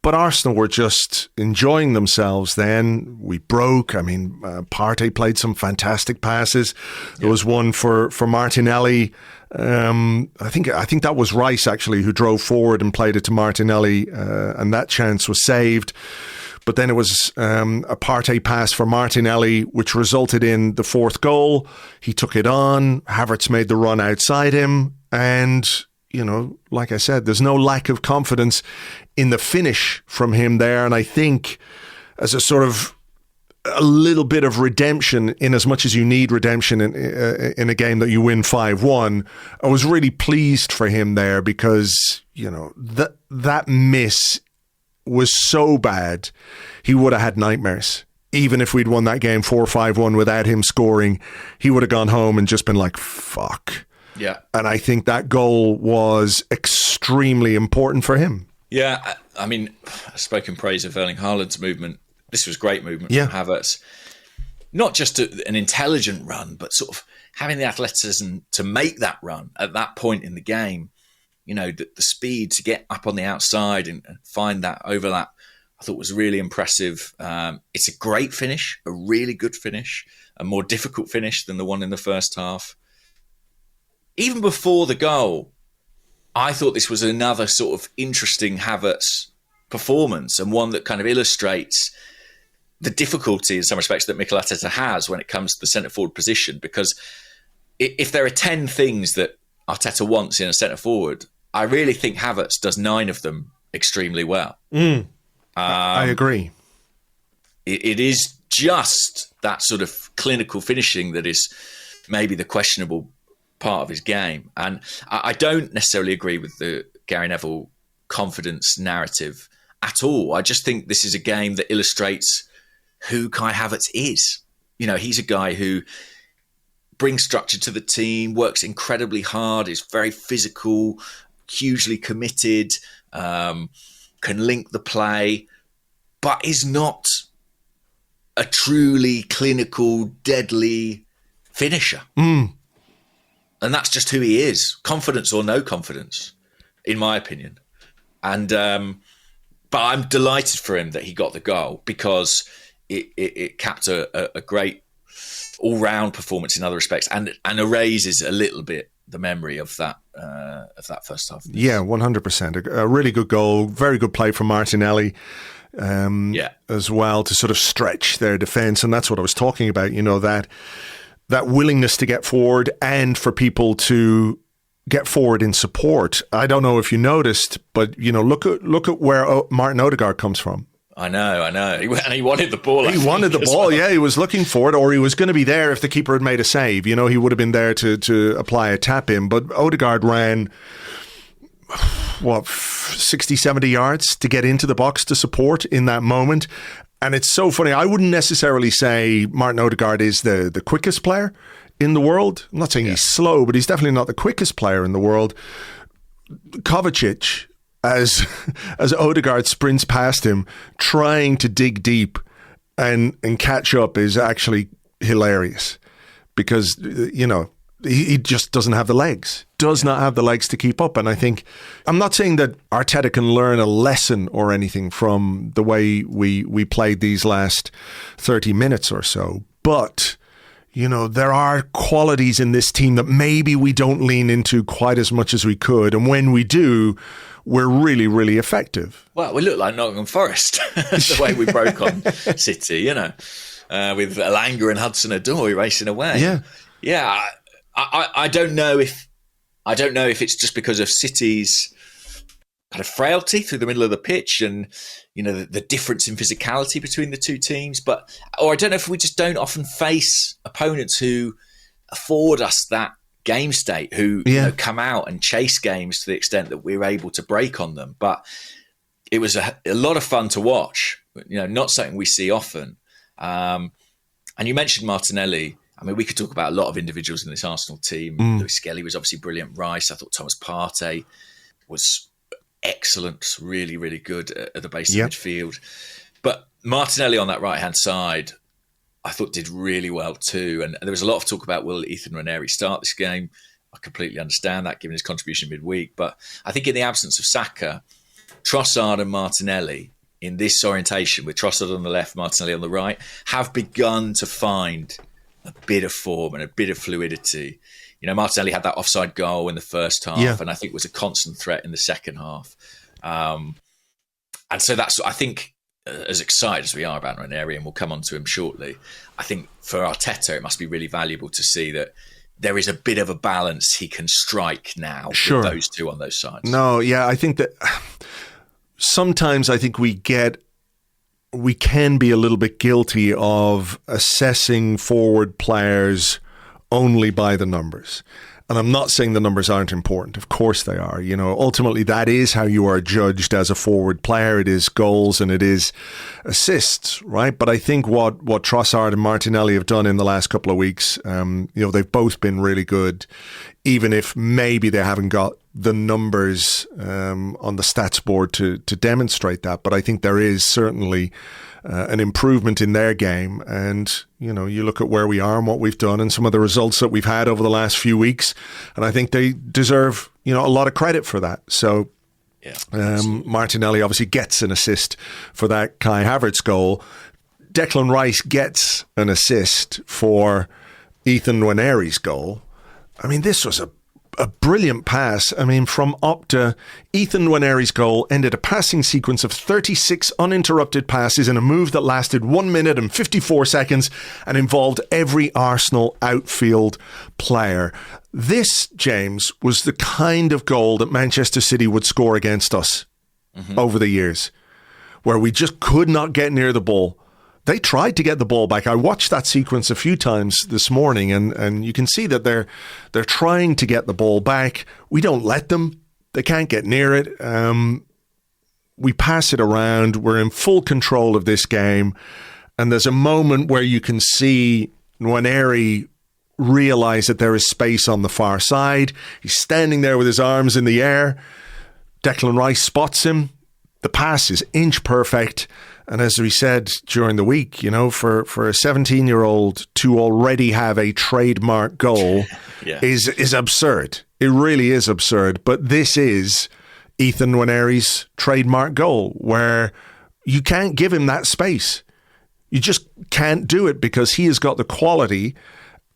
But Arsenal were just enjoying themselves then. We broke. I mean, Partey played some fantastic passes. There was one for Martinelli. I think that was Rice, actually, who drove forward and played it to Martinelli, and that chance was saved. But then it was a Partey pass for Martinelli, which resulted in the 4th goal. He took it on. Havertz made the run outside him. And, like I said, there's no lack of confidence in the finish from him there. And I think as a sort of a little bit of redemption, in as much as you need redemption in a game that you win 5-1, I was really pleased for him there because, that miss was so bad, he would have had nightmares. Even if we'd won that game 4-5-1 without him scoring, he would have gone home and just been like, fuck. Yeah. And I think that goal was extremely important for him. Yeah, I mean, I spoke in praise of Erling Haaland's movement. This was great movement from Havertz. Not just an intelligent run, but sort of having the athleticism to make that run at that point in the game. The speed to get up on the outside and find that overlap, I thought was really impressive. It's a great finish, a really good finish, a more difficult finish than the one in the first half. Even before the goal, I thought this was another sort of interesting Havertz performance, and one that kind of illustrates the difficulty in some respects that Mikel Arteta has when it comes to the centre-forward position. Because if there are 10 things that Arteta wants in a centre-forward, I really think Havertz does 9 of them extremely well. I agree. It is just that sort of clinical finishing that is maybe the questionable part of his game. And I don't necessarily agree with the Gary Neville confidence narrative at all. I just think this is a game that illustrates who Kai Havertz is. He's a guy who brings structure to the team, works incredibly hard, is very physical, hugely committed, can link the play, but is not a truly clinical, deadly finisher. And that's just who he is, confidence or no confidence, in my opinion. And but I'm delighted for him that he got the goal, because it capped a great all-round performance in other respects, and erases a little bit the memory of that first half. Yeah, 100%. A really good goal, very good play from Martinelli. As well, to sort of stretch their defence, and that's what I was talking about. That willingness to get forward and for people to get forward in support. I don't know if you noticed, but look at where Martin Odegaard comes from. I know. And he wanted the ball. He wanted the ball, yeah. He was looking for it, or he was going to be there if the keeper had made a save. He would have been there to apply a tap in. But Odegaard ran, 60, 70 yards to get into the box to support in that moment. And it's so funny. I wouldn't necessarily say Martin Odegaard is the quickest player in the world. I'm not saying he's slow, but he's definitely not the quickest player in the world. Kovacic, as Odegaard sprints past him, trying to dig deep and catch up, is actually hilarious, because he just doesn't have the legs. Does not have the legs to keep up. And I think, I'm not saying that Arteta can learn a lesson or anything from the way we played these last 30 minutes or so, but there are qualities in this team that maybe we don't lean into quite as much as we could. And when we do, we're really, really effective. Well, we look like Nottingham Forest, the way we broke on City, with Elanga and Hudson-Odoi racing away. Yeah. I don't know if it's just because of City's kind of frailty through the middle of the pitch and the difference in physicality between the two teams, or I don't know if we just don't often face opponents who afford us that game state, who come out and chase games to the extent that we're able to break on them. But it was a lot of fun to watch. Not something we see often. And you mentioned Martinelli. I mean, we could talk about a lot of individuals in this Arsenal team. Lewis-Skelly was obviously brilliant. Rice, I thought Thomas Partey was excellent, really, really good at the base of midfield. But Martinelli on that right-hand side, I thought did really well too. And there was a lot of talk about, will Ethan Nwaneri start this game? I completely understand that, given his contribution midweek. But I think in the absence of Saka, Trossard and Martinelli, in this orientation, with Trossard on the left, Martinelli on the right, have begun to find a bit of form and a bit of fluidity. Martinelli had that offside goal in the first half, and I think was a constant threat in the second half. And so that's, I think, as excited as we are about Nwaneri, and we'll come on to him shortly, I think for Arteta, it must be really valuable to see that there is a bit of a balance he can strike now with those two on those sides. No, yeah, I think that sometimes I think we can be a little bit guilty of assessing forward players only by the numbers. And I'm not saying the numbers aren't important. Of course they are. Ultimately that is how you are judged as a forward player. It is goals and it is assists, right? But I think what Trossard and Martinelli have done in the last couple of weeks, they've both been really good, even if maybe they haven't got the numbers on the stats board to demonstrate that. But I think there is certainly an improvement in their game. And, you look at where we are and what we've done and some of the results that we've had over the last few weeks. And I think they deserve, a lot of credit for that. So Martinelli obviously gets an assist for that Kai Havertz goal. Declan Rice gets an assist for Ethan Nwaneri's goal. I mean, this was a brilliant pass. I mean, from Opta, Ethan Nwaneri's goal ended a passing sequence of 36 uninterrupted passes in a move that lasted 1 minute and 54 seconds and involved every Arsenal outfield player. This, James, was the kind of goal that Manchester City would score against us over the years, where we just could not get near the ball. They tried to get the ball back. I watched that sequence a few times this morning, and you can see that they're trying to get the ball back. We don't let them. They can't get near it. We pass it around. We're in full control of this game. And there's a moment where you can see Nwaneri realize that there is space on the far side. He's standing there with his arms in the air. Declan Rice spots him. The pass is inch perfect. And as we said during the week, for a 17-year-old to already have a trademark goal is absurd. It really is absurd. But this is Ethan Nwaneri's trademark goal, where you can't give him that space. You just can't do it, because he has got the quality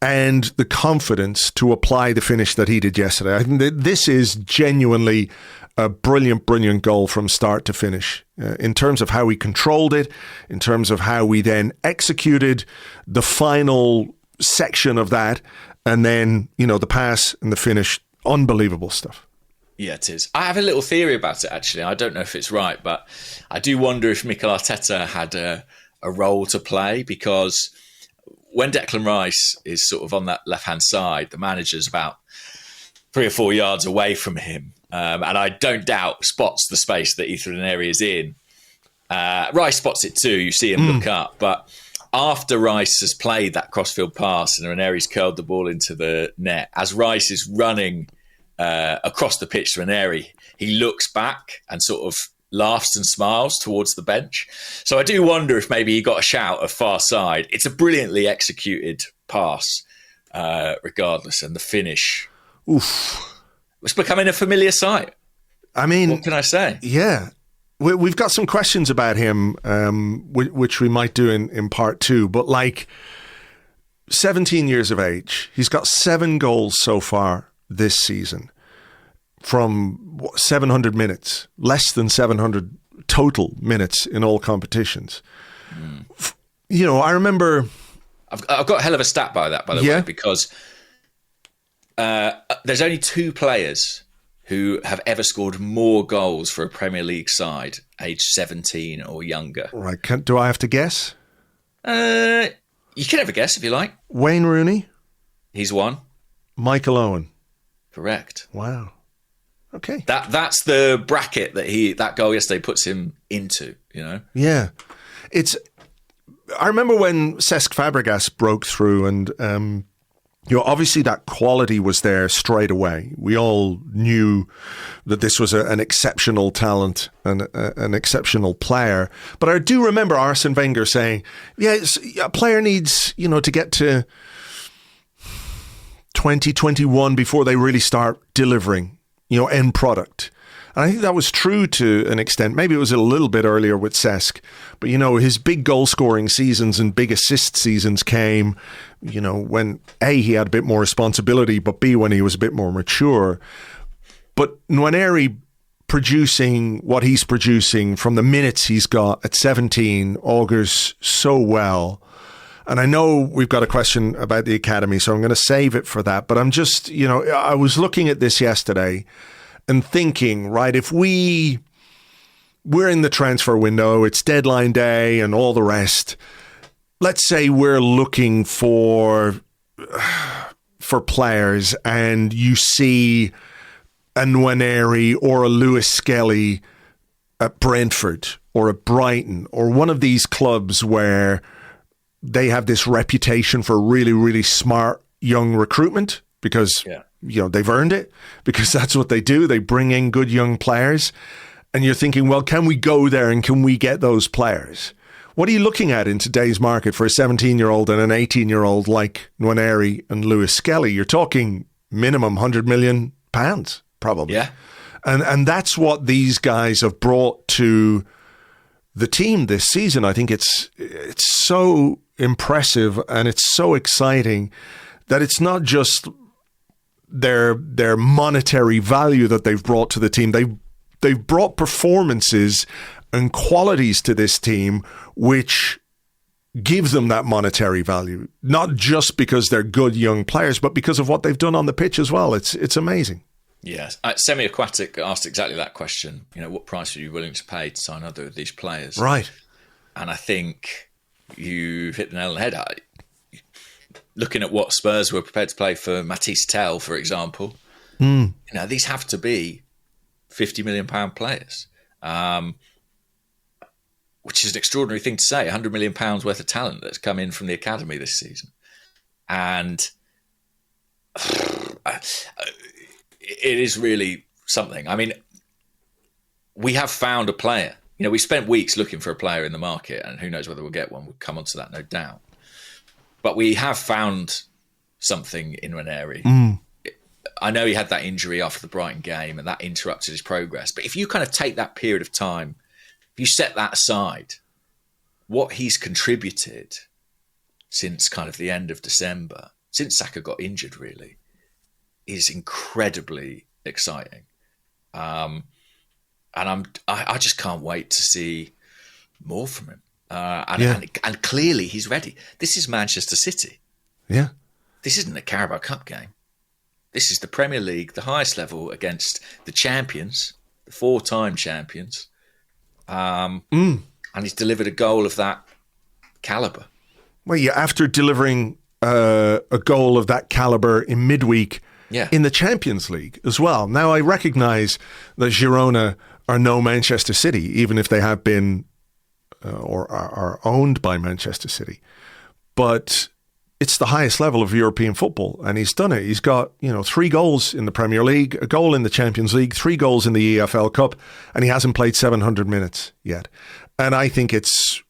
and the confidence to apply the finish that he did yesterday. I think that this is genuinely a brilliant, brilliant goal from start to finish, in terms of how we controlled it, in terms of how we then executed the final section of that, and then, the pass and the finish unbelievable stuff. Yeah, it is. I have a little theory about it, actually. I don't know if it's right, but I do wonder if Mikel Arteta had a role to play, because when Declan Rice is sort of on that left-hand side, the manager's about 3 or 4 yards away from him. And I don't doubt spots the space that Nwaneri is in. Rice spots it too. You see him look up. But after Rice has played that crossfield pass and Nwaneri's curled the ball into the net, as Rice is running across the pitch to Nwaneri, he looks back and sort of laughs and smiles towards the bench. So I do wonder if maybe he got a shout of far side. It's a brilliantly executed pass, regardless, and the finish. Oof. It's becoming a familiar sight. I mean, what can I say? Yeah. We've got some questions about him, which we might do in part 2. But 17 years of age, he's got 7 goals so far this season from 700 minutes, less than 700 total minutes in all competitions. I remember... I've got a hell of a stat by that, by the way, because there's only 2 players who have ever scored more goals for a Premier League side aged 17 or younger. Right. Do I have to guess? You can have a guess if you like. Wayne Rooney? He's one. Michael Owen? Correct. Wow. Okay. That's the bracket that goal yesterday puts him into, Yeah. I remember when Cesc Fabregas broke through and... obviously that quality was there straight away. We all knew that this was an exceptional talent and an exceptional player. But I do remember Arsene Wenger saying, a player needs, to get to 2021 before they really start delivering, end product. And I think that was true to an extent. Maybe it was a little bit earlier with Cesc. But, his big goal-scoring seasons and big assist seasons came, when A, he had a bit more responsibility, but B, when he was a bit more mature. But Nwaneri producing what he's producing from the minutes he's got at 17 augurs so well. And I know we've got a question about the academy, so I'm going to save it for that. But I'm just, I was looking at this yesterday and thinking, right, if we're in the transfer window, it's deadline day and all the rest. Let's say we're looking for players and you see a Nwaneri or a Lewis-Skelly at Brentford or at Brighton or one of these clubs where they have this reputation for really, really smart young recruitment because... Yeah. They've earned it because that's what they do. They bring in good young players. And you're thinking, well, can we go there and can we get those players? What are you looking at in today's market for a 17-year-old and an 18-year-old like Nwaneri and Lewis-Skelly? You're talking minimum £100 million, probably. Yeah. And that's what these guys have brought to the team this season. I think it's so impressive and it's so exciting that it's not just their monetary value that they've brought to the team. They've brought performances and qualities to this team which give them that monetary value, not just because they're good young players, but because of what they've done on the pitch as well. It's amazing. Yes. Semi-Aquatic asked exactly that question. What price are you willing to pay to sign other of these players? Right. And I think you hit the nail on the head. Looking at what Spurs were prepared to play for Matisse Tell, for example, these have to be £50 million players, which is an extraordinary thing to say. £100 million worth of talent that's come in from the academy this season. And it is really something. I mean, we have found a player. We spent weeks looking for a player in the market, and who knows whether we'll get one. We'll come on to that, no doubt. But we have found something in Nwaneri. I know he had that injury after the Brighton game and that interrupted his progress. But if you kind of take that period of time, if you set that aside, what he's contributed since kind of the end of December, since Saka got injured really, is incredibly exciting. And I just can't wait to see more from him. And clearly he's ready. This is Manchester City. Yeah. This isn't a Carabao Cup game. this is the Premier League, the highest level, against the champions, the 4-time champions. And he's delivered a goal of that calibre. Well, yeah, after delivering a goal of that calibre in midweek in the Champions League as well. Now, I recognise that Girona are no Manchester City, even if they have been or are owned by Manchester City. But it's the highest level of European football, and he's done it. He's got, 3 goals in the Premier League, a goal in the Champions League, 3 goals in the EFL Cup, and he hasn't played 700 minutes yet. And I think it's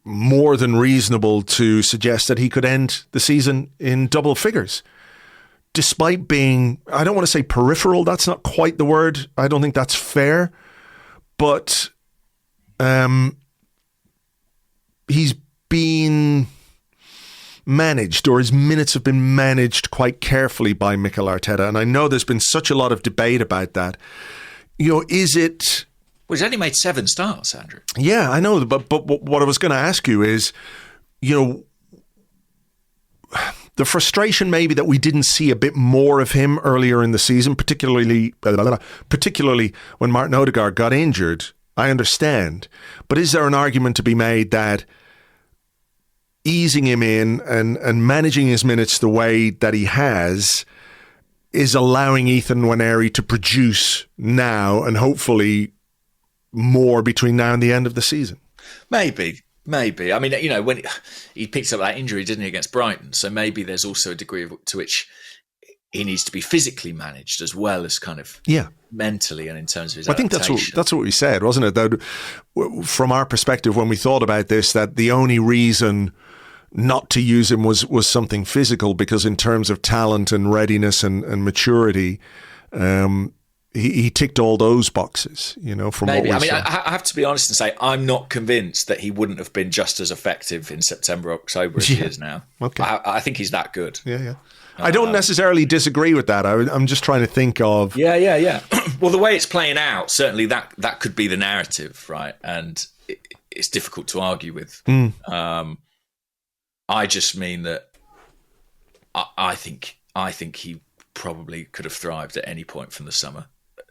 more than reasonable to suggest that he could end the season in double figures. Despite being, I don't want to say peripheral, that's not quite the word. I don't think that's fair. But he's been managed, or his minutes have been managed quite carefully by Mikel Arteta. And I know there's been such a lot of debate about that. Is it... Well, he's only made 7 starts, Andrew. Yeah, I know. But what I was going to ask you is, the frustration maybe that we didn't see a bit more of him earlier in the season, particularly when Martin Odegaard got injured, I understand. But is there an argument to be made that easing him in and managing his minutes the way that he has is allowing Ethan Nwaneri to produce now and hopefully more between now and the end of the season? Maybe. I mean, when he picked up that injury, didn't he, against Brighton? So maybe there's also a degree to which he needs to be physically managed as well as kind of mentally and in terms of his adaptation. I think that's what we said, wasn't it? That from our perspective, when we thought about this, that the only reason not to use him was something physical, because in terms of talent and readiness and maturity, he ticked all those boxes, from Maybe. what we saw. I have to be honest and say I'm not convinced that he wouldn't have been just as effective in September, October as he is now. Okay. I think he's that good. Yeah. I don't necessarily disagree with that. I'm just trying to think of... Yeah. Well, the way it's playing out, certainly that could be the narrative, right? And it's difficult to argue with. I just mean that I think he probably could have thrived at any point from the summer,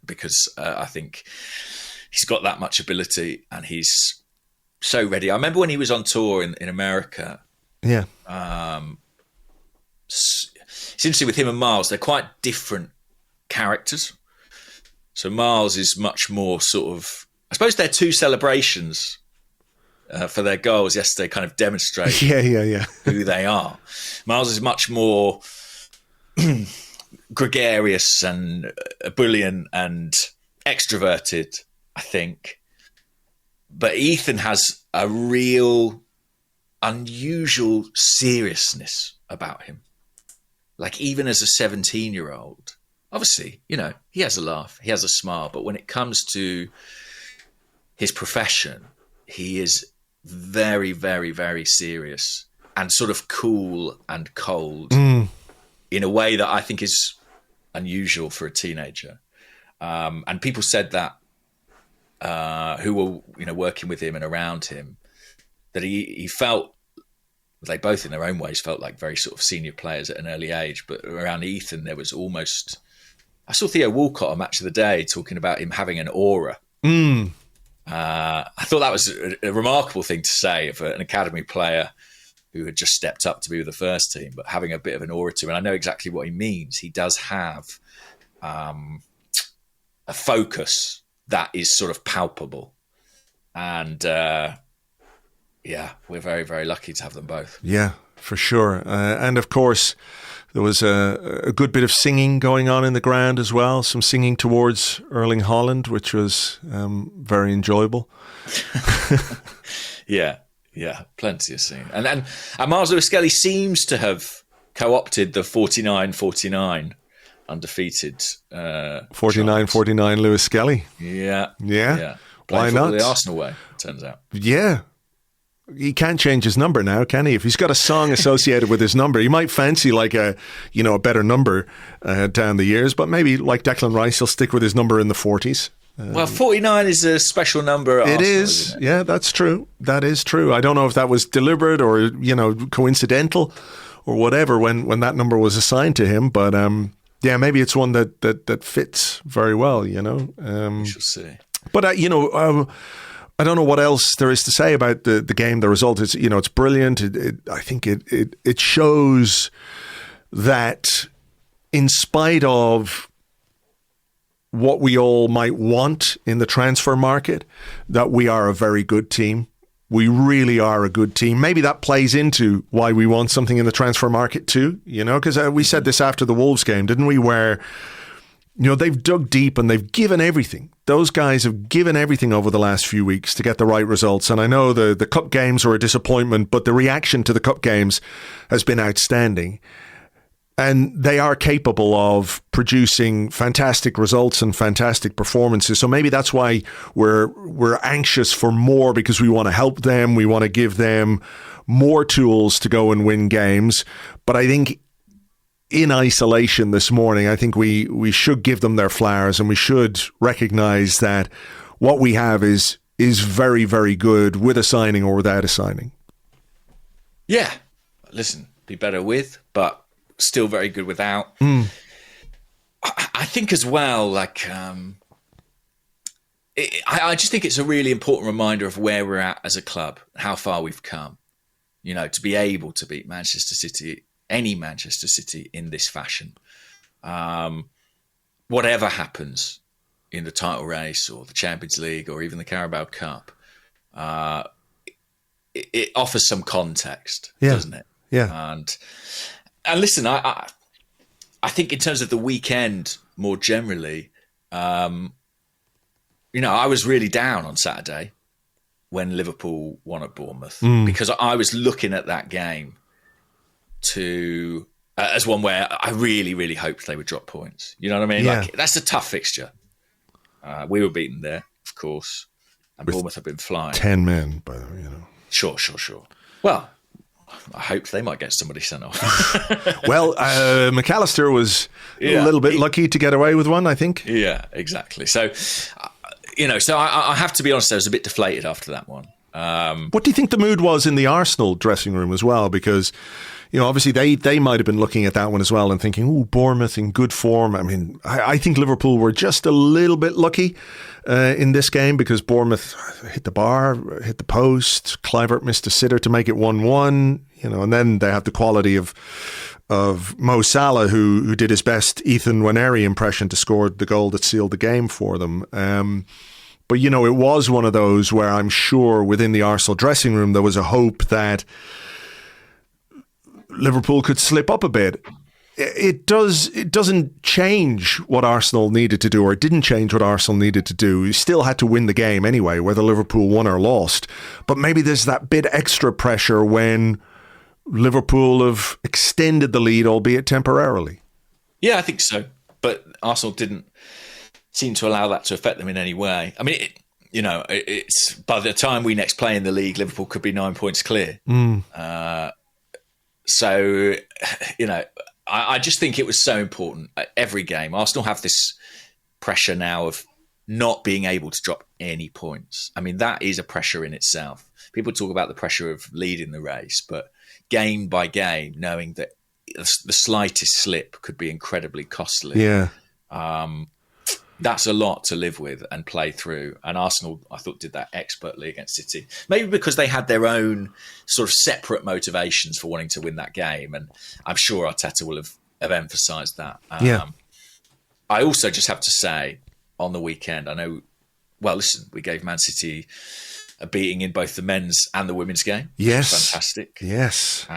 because I think he's got that much ability and he's so ready. I remember when he was on tour in America. Yeah. It's interesting with him and Myles. They're quite different characters. So Myles is much more sort of, I suppose their 2 celebrations for their goals yesterday kind of demonstrate who they are. Myles is much more gregarious and brilliant and extroverted, I think. But Ethan has a real unusual seriousness about him. Like, even as a 17-year-old, obviously, he has a laugh, he has a smile, but when it comes to his profession, he is very, very, very serious and sort of cool and cold in a way that I think is unusual for a teenager. And people said that who were working with him and around him, that he felt, they both in their own ways felt like very sort of senior players at an early age, but around Ethan there was almost, I saw Theo Walcott on Match of the Day talking about him having an aura. I thought that was a remarkable thing to say of an academy player who had just stepped up to be with the first team, but having a bit of an aura to him. And I know exactly what he means. He does have a focus that is sort of palpable. And we're very, very lucky to have them both. Yeah, for sure. And of course, there was a good bit of singing going on in the ground as well. Some singing towards Erling Haaland, which was very enjoyable. Yeah, plenty of singing. And Myles Lewis-Skelly seems to have co-opted the 49-49 undefeated 49-49 Lewis-Skelly. Yeah. Why not? The Arsenal way, it turns out. Yeah. He can't change his number now, can he? If he's got a song associated with his number, he might fancy like a better number down the years, but maybe like Declan Rice, he'll stick with his number in the 40s. Well, 49 is a special number at Arsenal, isn't it? Yeah, that's true. That is true. I don't know if that was deliberate or, coincidental, whatever when that number was assigned to him. But yeah, maybe it's one that fits very well, you know. We shall see. But I don't know what else there is to say about the game. The result is, it's brilliant. I think it shows that in spite of what we all might want in the transfer market, that we are a very good team. We really are a good team. Maybe that plays into why we want something in the transfer market too, because we said this after the Wolves game, didn't we? Where, they've dug deep and they've given everything. Those guys have given everything over the last few weeks to get the right results. And I know the cup games were a disappointment, but the reaction to the cup games has been outstanding. And they are capable of producing fantastic results and fantastic performances. So maybe that's why we're anxious for more, because we want to help them. We want to give them more tools to go and win games. But I think in isolation this morning, I think we should give them their flowers, and we should recognize that what we have is very, very good, with a signing or without a signing. Yeah. Listen, be better with, but still very good without. I think as well, I just think it's a really important reminder of where we're at as a club, how far we've come. To be able to beat Manchester City, any Manchester City, in this fashion. Whatever happens in the title race or the Champions League or even the Carabao Cup, it offers some context, doesn't it? Yeah. And listen, I think in terms of the weekend more generally, I was really down on Saturday when Liverpool won at Bournemouth, because I was looking at that game as one where I really, really hoped they would drop points. You know what I mean? Yeah. Like, that's a tough fixture. We were beaten there, of course, and Bournemouth have been flying. 10 men, but Sure. Well, I hope they might get somebody sent off. Well, McAllister was a little bit lucky to get away with one, I think. Yeah, exactly. So, so I have to be honest, I was a bit deflated after that one. What do you think the mood was in the Arsenal dressing room as well? Because, obviously they might have been looking at that one as well and thinking, "Ooh, Bournemouth in good form." I mean, I think Liverpool were just a little bit lucky in this game, because Bournemouth hit the bar, hit the post. Kluivert missed a sitter to make it 1-1. And then they have the quality of Mo Salah, who did his best Ethan Nwaneri impression to score the goal that sealed the game for them. But, it was one of those where I'm sure within the Arsenal dressing room there was a hope that Liverpool could slip up a bit. It doesn't change what Arsenal needed to do, or it didn't change what Arsenal needed to do. You still had to win the game anyway, whether Liverpool won or lost. But maybe there's that bit extra pressure when Liverpool have extended the lead, albeit temporarily. Yeah, I think so. But Arsenal didn't seem to allow that to affect them in any way. I mean, it's by the time we next play in the league, Liverpool could be 9 points clear. So, I just think it was so important. Every game, Arsenal have this pressure now of not being able to drop any points. I mean, that is a pressure in itself. People talk about the pressure of leading the race, but game by game, knowing that the slightest slip could be incredibly costly. Yeah. That's a lot to live with and play through. And Arsenal, I thought, did that expertly against City. Maybe because they had their own sort of separate motivations for wanting to win that game. And I'm sure Arteta will have emphasised that. I also just have to say, on the weekend, we gave Man City a beating in both the men's and the women's game. Yes. Fantastic. Yes.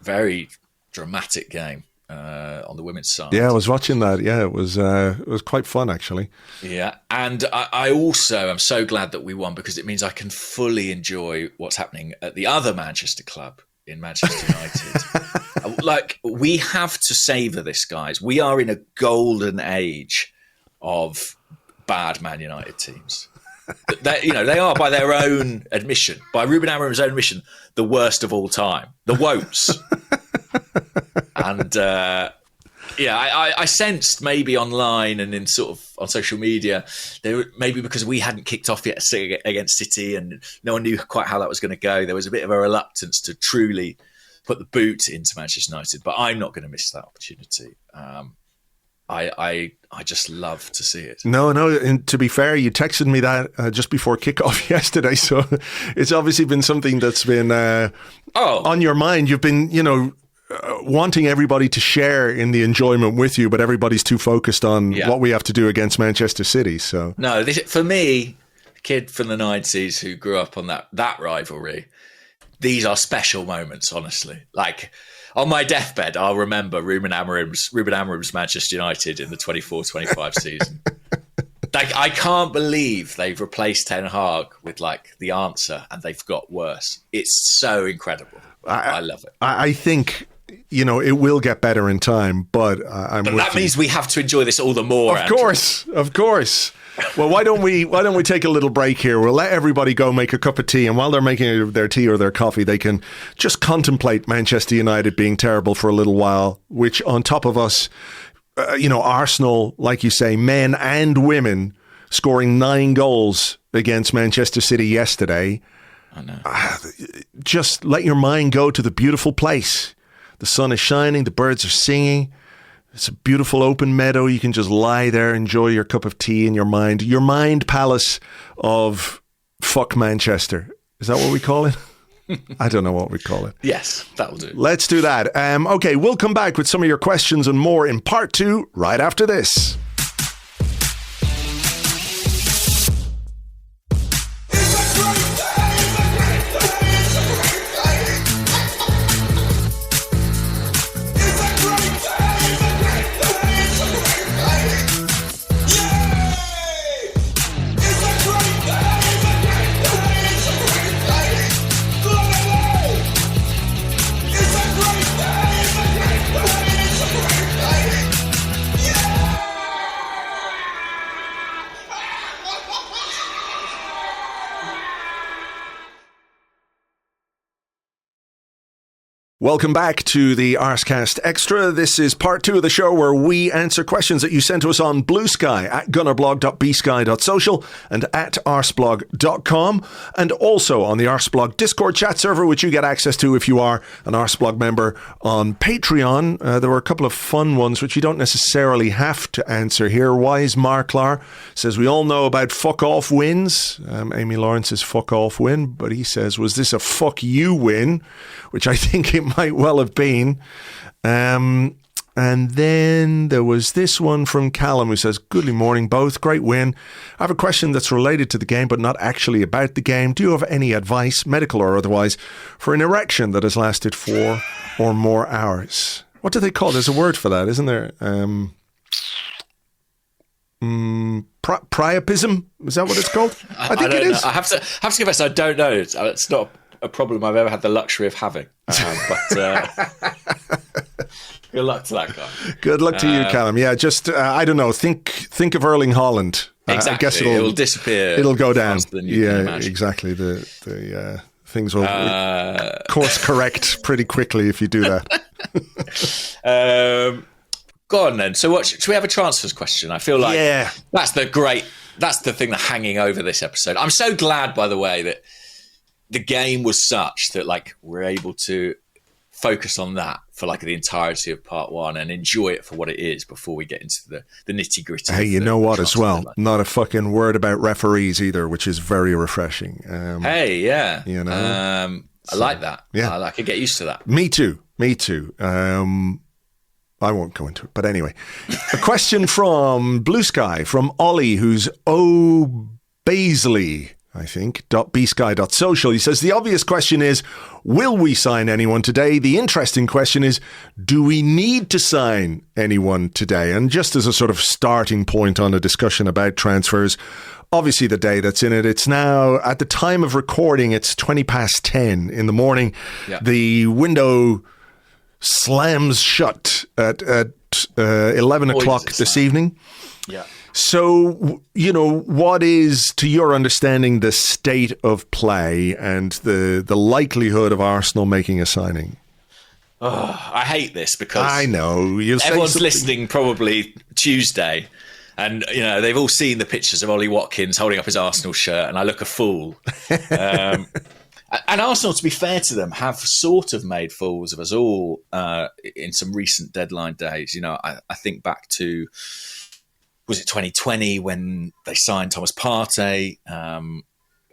Very dramatic game. On the women's side. Yeah, I was watching that. Yeah, it was quite fun, actually. Yeah, and I also am so glad that we won, because it means I can fully enjoy what's happening at the other Manchester club in Manchester United. We have to savour this, guys. We are in a golden age of bad Man United teams. They are, by their own admission, by Ruben Amorim's own admission, the worst of all time. The woes. And I sensed maybe online and in sort of on social media, maybe because we hadn't kicked off yet against City and no one knew quite how that was going to go, there was a bit of a reluctance to truly put the boot into Manchester United, but I'm not going to miss that opportunity. I just love to see it. No. And to be fair, you texted me that just before kickoff yesterday, so it's obviously been something that's been on your mind. You've been, wanting everybody to share in the enjoyment with you, but everybody's too focused on what we have to do against Manchester City. So no, for me, a kid from the 90s who grew up on that rivalry, these are special moments, honestly. Like, on my deathbed, I'll remember Ruben Amorim's Manchester United in the 24-25 season. Like, I can't believe they've replaced Ten Hag with, like, the answer, and they've got worse. It's so incredible. I love it. I think, it will get better in time, but that means we have to enjoy this all the more. Of course. Well, why don't we take a little break here? We'll let everybody go make a cup of tea, and while they're making their tea or their coffee, they can just contemplate Manchester United being terrible for a little while, which on top of us, Arsenal, like you say, men and women, scoring 9 goals against Manchester City yesterday. I know. Just let your mind go to the beautiful place. The sun is shining, the birds are singing. It's a beautiful open meadow. You can just lie there, enjoy your cup of tea in your mind palace of fuck Manchester. Is that what we call it? I don't know what we call it. Yes, that'll do. Let's do that. Okay, we'll come back with some of your questions and more in part 2 right after this. Welcome back to the Arsecast Extra. This is part 2 of the show where we answer questions that you sent to us on Blue Sky at gunnerblog.bsky.social and at arseblog.com, and also on the Arseblog Discord chat server, which you get access to if you are an Arseblog member on Patreon. There were a couple of fun ones which you don't necessarily have to answer here. Wise Marklar says, we all know about fuck off wins. Amy Lawrence's fuck off win, but he says, was this a fuck you win? Which I think it might well have been. And then there was this one from Callum who says, good morning both, great win. I have a question that's related to the game but not actually about the game. Do you have any advice, medical or otherwise, for an erection that has lasted 4 or more hours? What do they call it? There's a word for that, isn't there? Priapism? Is that what it's called? I think it is. I have to confess, I don't know. It's not a problem I've ever had the luxury of having. But good luck to that guy. Good luck to you, Callum. Yeah, just I don't know. Think of Erling Haaland. Exactly. I guess it'll disappear. It'll go down. Yeah, exactly. The things will course correct pretty quickly if you do that. Go on then. So, should we have a transfers question? I feel like that's the thing that's hanging over this episode. I'm so glad, by the way, that the game was such that like we're able to focus on that for like the entirety of part 1 and enjoy it for what it is before we get into the nitty gritty. Hey, you know what as well? Not a fucking word about referees either, which is very refreshing. I like that. Yeah. I could get used to that. Me too. I won't go into it, but anyway, a question from Blue Sky from Ollie, who's Baisley, I think, .bsky.social. He says, the obvious question is, will we sign anyone today? The interesting question is, do we need to sign anyone today? And just as a sort of starting point on a discussion about transfers, obviously the day that's in it, it's now, at the time of recording, it's 10:20 in the morning. Yeah. The window slams shut at 11 o'clock this evening. Yeah. So, what is, to your understanding, the state of play and the likelihood of Arsenal making a signing? Oh, I hate this because I know everyone's listening probably Tuesday, and they've all seen the pictures of Ollie Watkins holding up his Arsenal shirt, and I look a fool. And Arsenal, to be fair to them, have sort of made fools of us all in some recent deadline days. You know, I think back to, was it 2020 when they signed Thomas Partey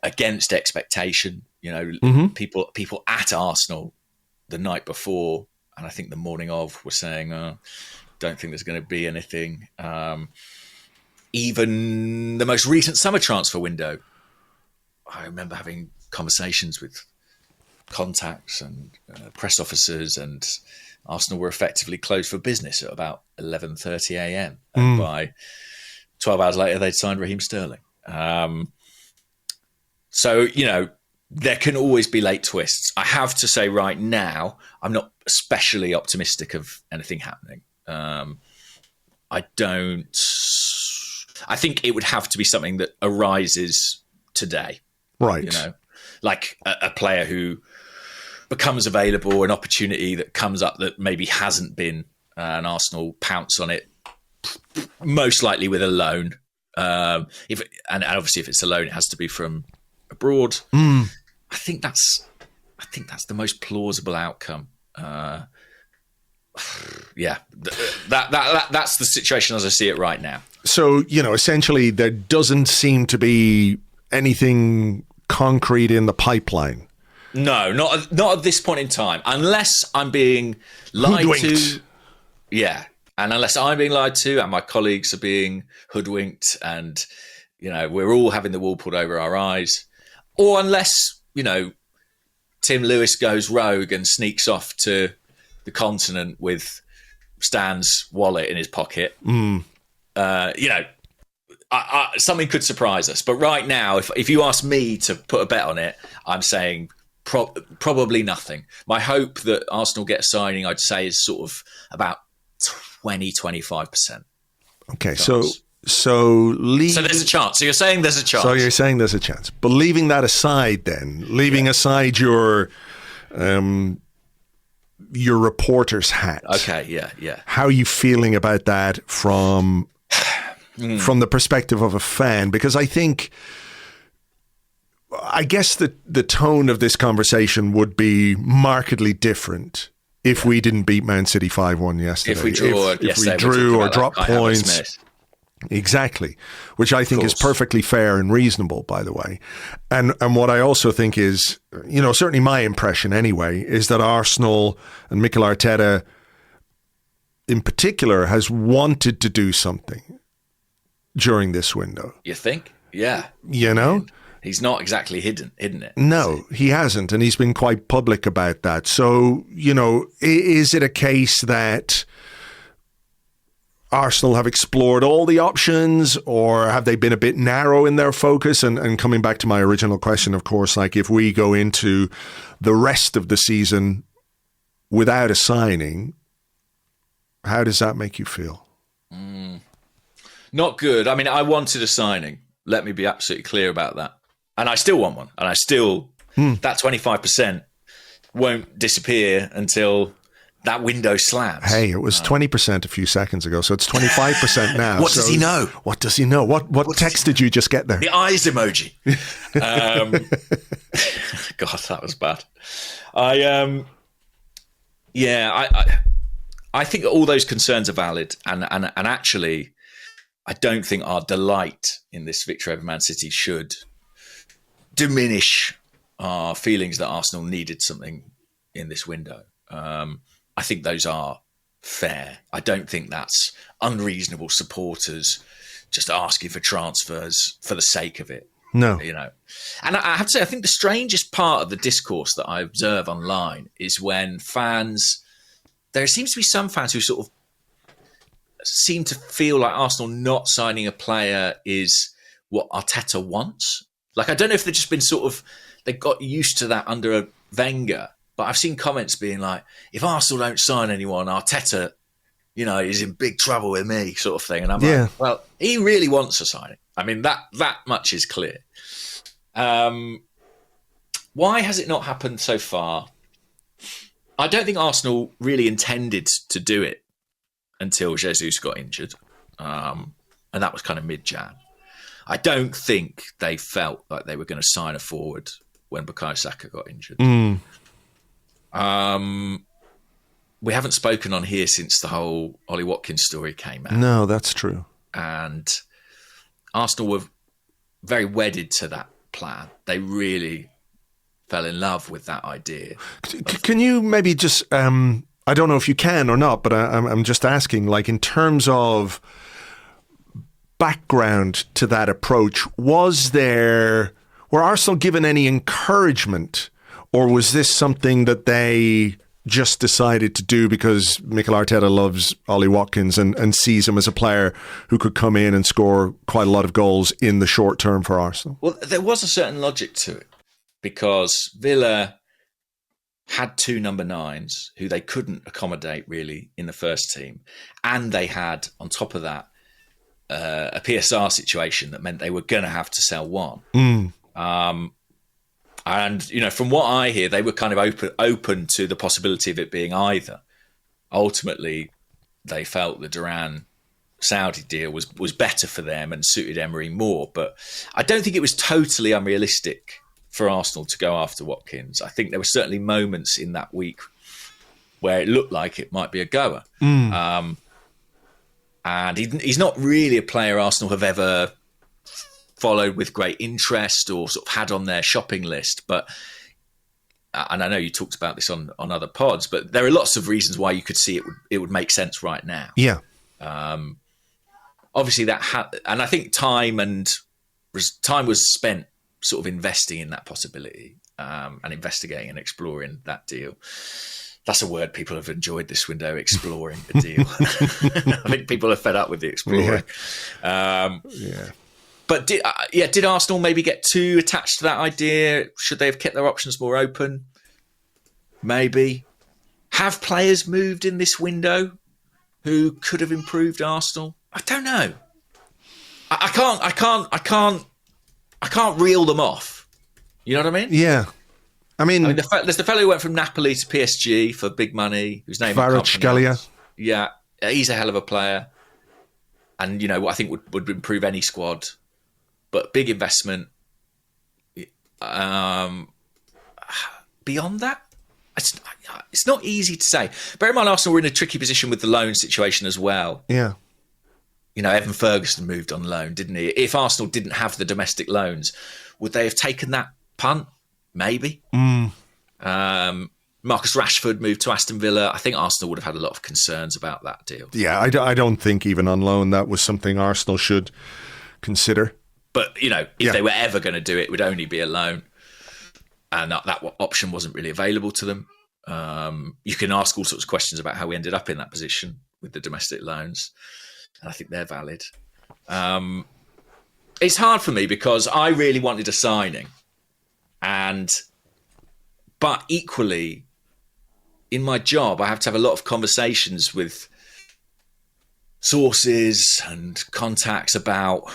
against expectation? You know, people at Arsenal the night before, and I think the morning of, were saying, don't think there's going to be anything. Even the most recent summer transfer window, I remember having conversations with contacts and press officers, and Arsenal were effectively closed for business at about 11:30 a.m. And by 12 hours later, they'd signed Raheem Sterling. So, you know, there can always be late twists. I have to say right now, I'm not especially optimistic of anything happening. I think it would have to be something that arises today. Right. You know, like a player who becomes available, an opportunity that comes up that maybe hasn't been, and Arsenal pounce on it, most likely with a loan. And obviously if it's a loan, it has to be from abroad. I think that's the most plausible outcome. Yeah, that's the situation as I see it right now. So, you know, essentially there doesn't seem to be anything concrete in the pipeline. No, not at this point in time, unless I'm being lied to. Yeah, and unless I'm being lied to, and my colleagues are being hoodwinked, and you know we're all having the wool pulled over our eyes, or unless you know Tim Lewis goes rogue and sneaks off to the continent with Stan's wallet in his pocket. You know. Something could surprise us, but right now, if you ask me to put a bet on it, I'm saying probably nothing. My hope that Arsenal get a signing, I'd say, is sort of about 20-25%. Okay, so there's a chance. So you're saying there's a chance. So you're saying there's a chance. But leaving that aside, then leaving aside your reporter's hat. Okay, yeah. How are you feeling about that from the perspective of a fan? Because I guess the tone of this conversation would be markedly different if we didn't beat Man City 5-1 yesterday. If we drew or dropped points. Exactly. Which I think is perfectly fair and reasonable, by the way. And what I also think is, you know, certainly my impression anyway, is that Arsenal and Mikel Arteta in particular has wanted to do something during this window. You think? Yeah. You know? He's not exactly hidden it. No, he hasn't. And he's been quite public about that. So, you know, is it a case that Arsenal have explored all the options, or have they been a bit narrow in their focus? And coming back to my original question, of course, like if we go into the rest of the season without a signing, how does that make you feel? Not good. I mean, I wanted a signing. Let me be absolutely clear about that. And I still want one. And I still, that 25% won't disappear until that window slams. Hey, it was 20% a few seconds ago, so it's 25% now. What does he know? What does he know? What text did you just get there? The eyes emoji. God, that was bad. I think all those concerns are valid, and actually, I don't think our delight in this victory over Man City should diminish our feelings that Arsenal needed something in this window. I think those are fair. I don't think that's unreasonable supporters just asking for transfers for the sake of it. No. You know. And I have to say, I think the strangest part of the discourse that I observe online is when there seems to be some fans who sort of seem to feel like Arsenal not signing a player is what Arteta wants. Like, I don't know if they've just been they got used to that under Wenger, but I've seen comments being like, if Arsenal don't sign anyone, Arteta, you know, is in big trouble with me, sort of thing. And I'm like, well, he really wants a signing. I mean, that much is clear. Why has it not happened so far? I don't think Arsenal really intended to do it until Jesus got injured. And that was kind of mid-Jan. I don't think they felt like they were going to sign a forward when Bukayo Saka got injured. Mm. We haven't spoken on here since the whole Ollie Watkins story came out. No, that's true. And Arsenal were very wedded to that plan. They really fell in love with that idea. Can you maybe just, I don't know if you can or not, but I'm just asking, like in terms of background to that approach, were Arsenal given any encouragement, or was this something that they just decided to do because Mikel Arteta loves Ollie Watkins and sees him as a player who could come in and score quite a lot of goals in the short term for Arsenal? Well, there was a certain logic to it because Villa had 2 number 9s who they couldn't accommodate really in the first team. And they had, on top of that, a PSR situation that meant they were going to have to sell one. And, you know, from what I hear, they were kind of open to the possibility of it being either. Ultimately, they felt the Duran Saudi deal was better for them and suited Emery more. But I don't think it was totally unrealistic for Arsenal to go after Watkins. I think there were certainly moments in that week where it looked like it might be a goer. And he's not really a player Arsenal have ever followed with great interest or sort of had on their shopping list. But, and I know you talked about this on other pods, but there are lots of reasons why you could see it would make sense right now. Yeah. Obviously and I think time was spent sort of investing in that possibility, and investigating and exploring that deal. That's a word people have enjoyed this window, exploring a deal. I think people are fed up with the exploring. Yeah. But did Arsenal maybe get too attached to that idea? Should they have kept their options more open? Maybe. Have players moved in this window who could have improved Arsenal? I don't know. I can't reel them off. You know what I mean? Yeah. I mean, there's the fellow who went from Napoli to PSG for big money, whose name Havertz. Yeah, he's a hell of a player, and you know what I think would improve any squad. But big investment. Beyond that, it's not easy to say. Bear in mind, Arsenal were in a tricky position with the loan situation as well. Yeah. You know, Evan Ferguson moved on loan, didn't he? If Arsenal didn't have the domestic loans, would they have taken that punt? Maybe. Marcus Rashford moved to Aston Villa. I think Arsenal would have had a lot of concerns about that deal. Yeah, I don't think even on loan that was something Arsenal should consider. But, you know, if they were ever going to do it, it would only be a loan. And that option wasn't really available to them. You can ask all sorts of questions about how we ended up in that position with the domestic loans. And I think they're valid. It's hard for me because I really wanted a signing. But equally, in my job, I have to have a lot of conversations with sources and contacts about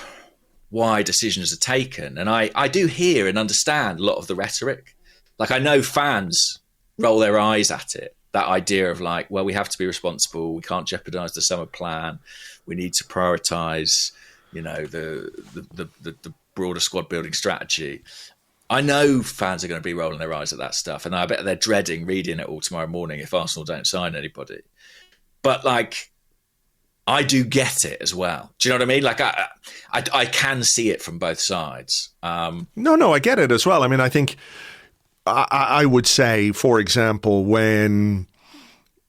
why decisions are taken. And I do hear and understand a lot of the rhetoric. Like, I know fans roll their eyes at it. That idea of like, well, we have to be responsible. We can't jeopardise the summer plan. We need to prioritise, you know, the broader squad building strategy. I know fans are going to be rolling their eyes at that stuff, and I bet they're dreading reading it all tomorrow morning if Arsenal don't sign anybody. But like, I do get it as well. Do you know what I mean? Like, I can see it from both sides. No, I get it as well. I mean, I think I would say, for example, when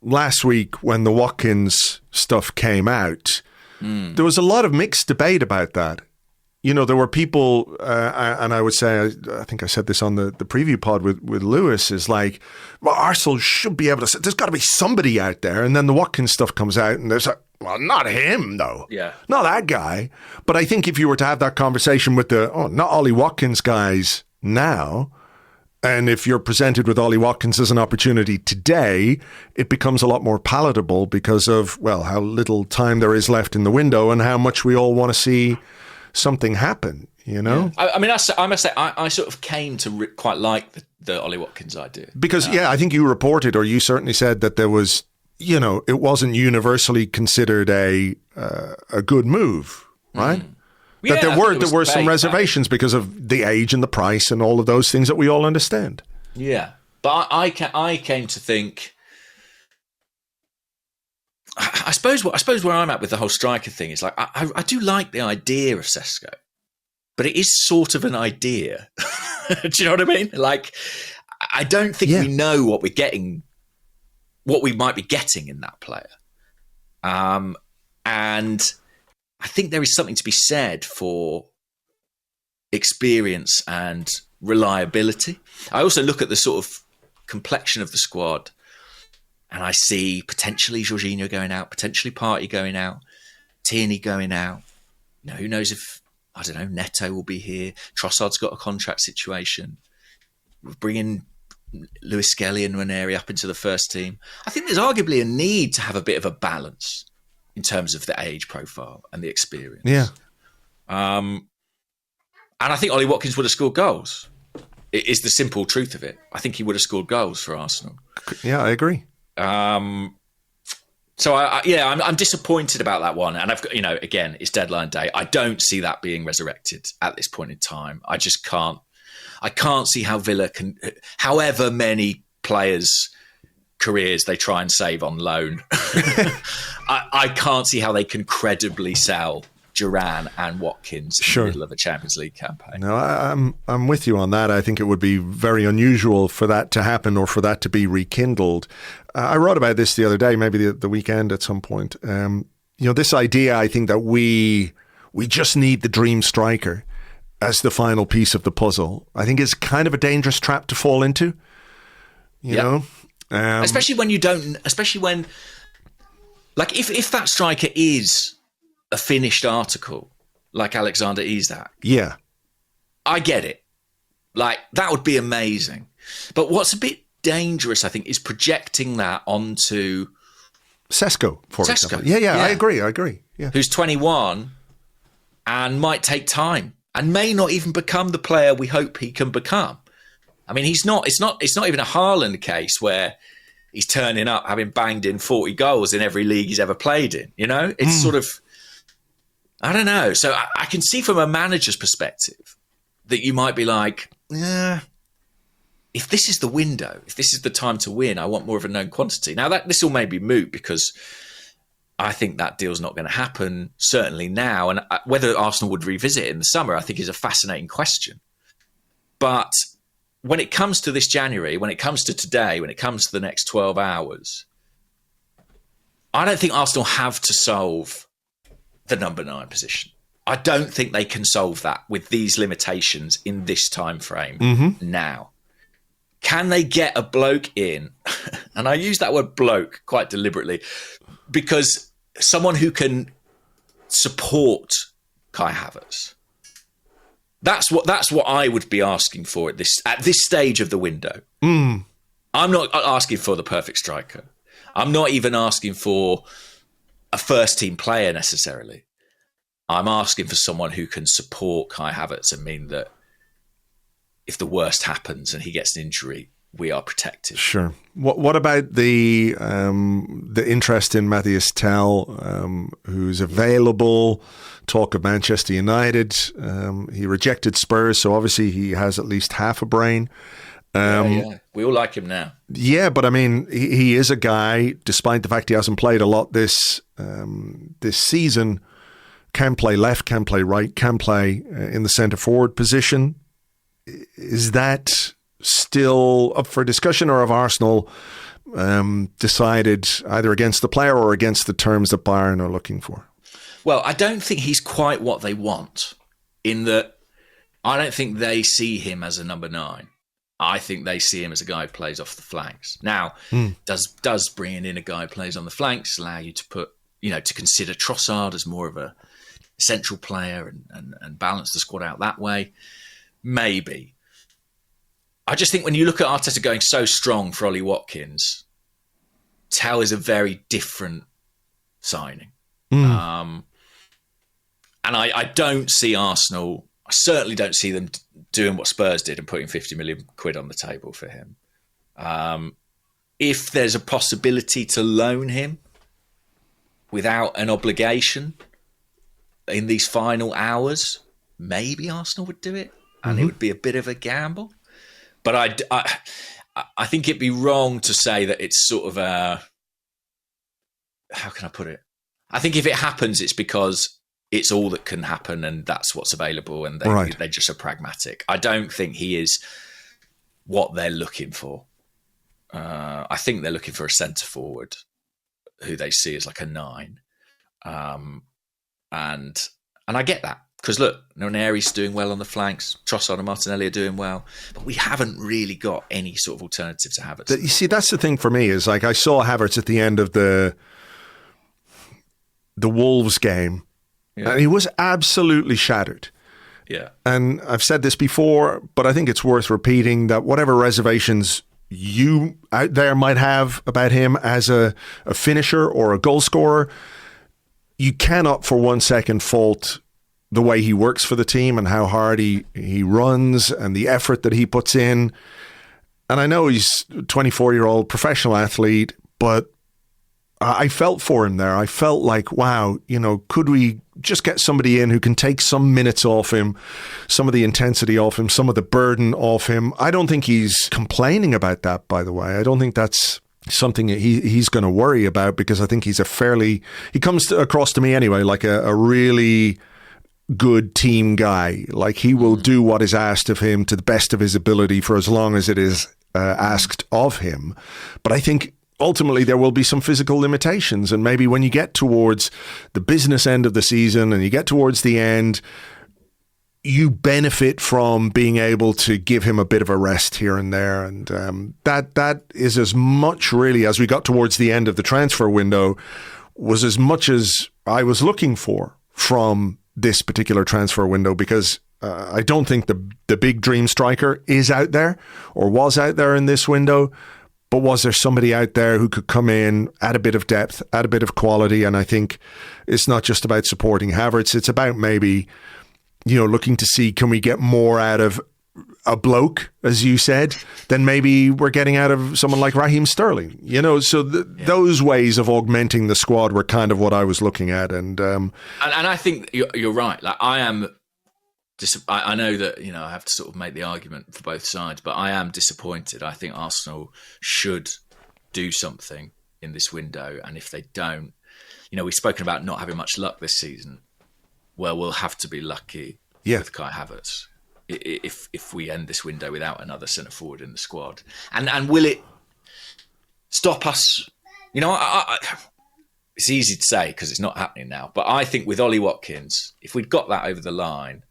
last week when the Watkins stuff came out, there was a lot of mixed debate about that. You know, there were people, and I would say, I think I said this on the preview pod with Lewis, is like, well, Arsenal should be able to, there's got to be somebody out there. And then the Watkins stuff comes out and there's like, well, not him, though. Yeah. Not that guy. But I think if you were to have that conversation with not Ollie Watkins guys now, and if you're presented with Ollie Watkins as an opportunity today, it becomes a lot more palatable because of, well, how little time there is left in the window and how much we all want to see something happen, you know? Yeah. I mean, I must say, I sort of came to quite like the Ollie Watkins idea. Because, I think you reported, or you certainly said that there was, you know, it wasn't universally considered a good move, right? That Yeah, there were some reservations because of the age and the price and all of those things that we all understand. Yeah, but I came to think. I suppose where I'm at with the whole striker thing is like I do like the idea of Sesko, but it is sort of an idea. Do you know what I mean? Like, I don't think we know what we're getting, what we might be getting in that player. And I think there is something to be said for experience and reliability. I also look at the sort of complexion of the squad, and I see potentially Jorginho going out, potentially Partey going out, Tierney going out. You know, who knows if, I don't know, Neto will be here. Trossard's got a contract situation. We're bringing Lewis-Skelly and Nwaneri up into the first team. I think there's arguably a need to have a bit of a balance in terms of the age profile and the experience. Yeah. And I think Ollie Watkins would have scored goals. It is the simple truth of it. I think he would have scored goals for Arsenal. Yeah, I agree. So I'm disappointed about that one. And I've got, again, it's deadline day. I don't see that being resurrected at this point in time. I just can't. I can't see how Villa can, however many players' careers they try and save on loan. I can't see how they can credibly sell Duran and Watkins in the middle of a Champions League campaign. No, I'm with you on that. I think it would be very unusual for that to happen or for that to be rekindled. I wrote about this the other day, maybe the weekend at some point. This idea, I think that we just need the dream striker as the final piece of the puzzle, I think is kind of a dangerous trap to fall into. You know? Especially when like if that striker is a finished article, like Alexander Isak. Yeah. I get it. Like, that would be amazing. But what's a bit dangerous, I think, is projecting that onto Sesko, for example. Yeah, I agree. Yeah. Who's 21 and might take time and may not even become the player we hope he can become. I mean, it's not even a Haaland case where he's turning up having banged in 40 goals in every league he's ever played in, It's sort of, I don't know. So I can see from a manager's perspective that you might be like, if this is the window, if this is the time to win, I want more of a known quantity. Now, this all may be moot because I think that deal's not going to happen, certainly now. And whether Arsenal would revisit it in the summer, I think is a fascinating question. But when it comes to this January, when it comes to today, when it comes to the next 12 hours, I don't think Arsenal have to solve the number 9 position. I don't think they can solve that with these limitations in this time frame now. Can they get a bloke in? And I use that word bloke quite deliberately because someone who can support Kai Havertz. That's what I would be asking for at this stage of the window. I'm not asking for the perfect striker. I'm not even asking for a first team player necessarily. I'm asking for someone who can support Kai Havertz and mean that if the worst happens and he gets an injury, we are protected. Sure. What about the interest in Matthias Tell, who's available? Talk of Manchester United. He rejected Spurs, so obviously he has at least half a brain. Yeah. We all like him now. Yeah, but I mean, he is a guy, despite the fact he hasn't played a lot this season, can play left, can play right, can play in the centre forward position. Is that still up for discussion, or have Arsenal decided either against the player or against the terms that Bayern are looking for? Well, I don't think he's quite what they want, in that I don't think they see him as a number 9. I think they see him as a guy who plays off the flanks. Now, does bringing in a guy who plays on the flanks allow you to put, to consider Trossard as more of a central player and balance the squad out that way? Maybe. I just think when you look at Arteta going so strong for Ollie Watkins, Tell is a very different signing. And I don't see Arsenal, I certainly don't see them doing what Spurs did and putting 50 million quid on the table for him. If there's a possibility to loan him without an obligation, in these final hours, maybe Arsenal would do it, and it would be a bit of a gamble. But I think it'd be wrong to say that it's sort of a, how can I put it? I think if it happens, it's because it's all that can happen and that's what's available, and they just are pragmatic. I don't think he is what they're looking for. I think they're looking for a centre forward who they see as like a 9. And I get that. Because look, Nwaneri's doing well on the flanks. Trossard and Martinelli are doing well. But we haven't really got any sort of alternative to Havertz. You see, that's the thing for me is like I saw Havertz at the end of the Wolves game. Yeah. And he was absolutely shattered. Yeah. And I've said this before, but I think it's worth repeating that whatever reservations you out there might have about him as a finisher or a goal scorer, you cannot for 1 second fault the way he works for the team and how hard he runs and the effort that he puts in. And I know he's a 24-year-old professional athlete, but I felt for him there. I felt like, wow, could we just get somebody in who can take some minutes off him, some of the intensity off him, some of the burden off him. I don't think he's complaining about that, by the way. I don't think that's something he's going to worry about, because I think he's he comes across to me anyway like a really good team guy. Like he will do what is asked of him to the best of his ability for as long as it is asked of him. But I think ultimately there will be some physical limitations, and maybe when you get towards the business end of the season and you get towards the end, you benefit from being able to give him a bit of a rest here and there. And that is as much really as we got towards the end of the transfer window was as much as I was looking for from this particular transfer window, because I don't think the big dream striker is out there or was out there in this window. But was there somebody out there who could come in, add a bit of depth, add a bit of quality? And I think it's not just about supporting Havertz. It's about maybe, looking to see, can we get more out of a bloke, as you said, than maybe we're getting out of someone like Raheem Sterling. So those ways of augmenting the squad were kind of what I was looking at. And I think you're right. Like I know that, I have to sort of make the argument for both sides, but I am disappointed. I think Arsenal should do something in this window. And if they don't, we've spoken about not having much luck this season. Well, we'll have to be lucky with Kai Havertz if we end this window without another centre forward in the squad. And will it stop us? It's easy to say because it's not happening now. But I think with Ollie Watkins, if we'd got that over the line,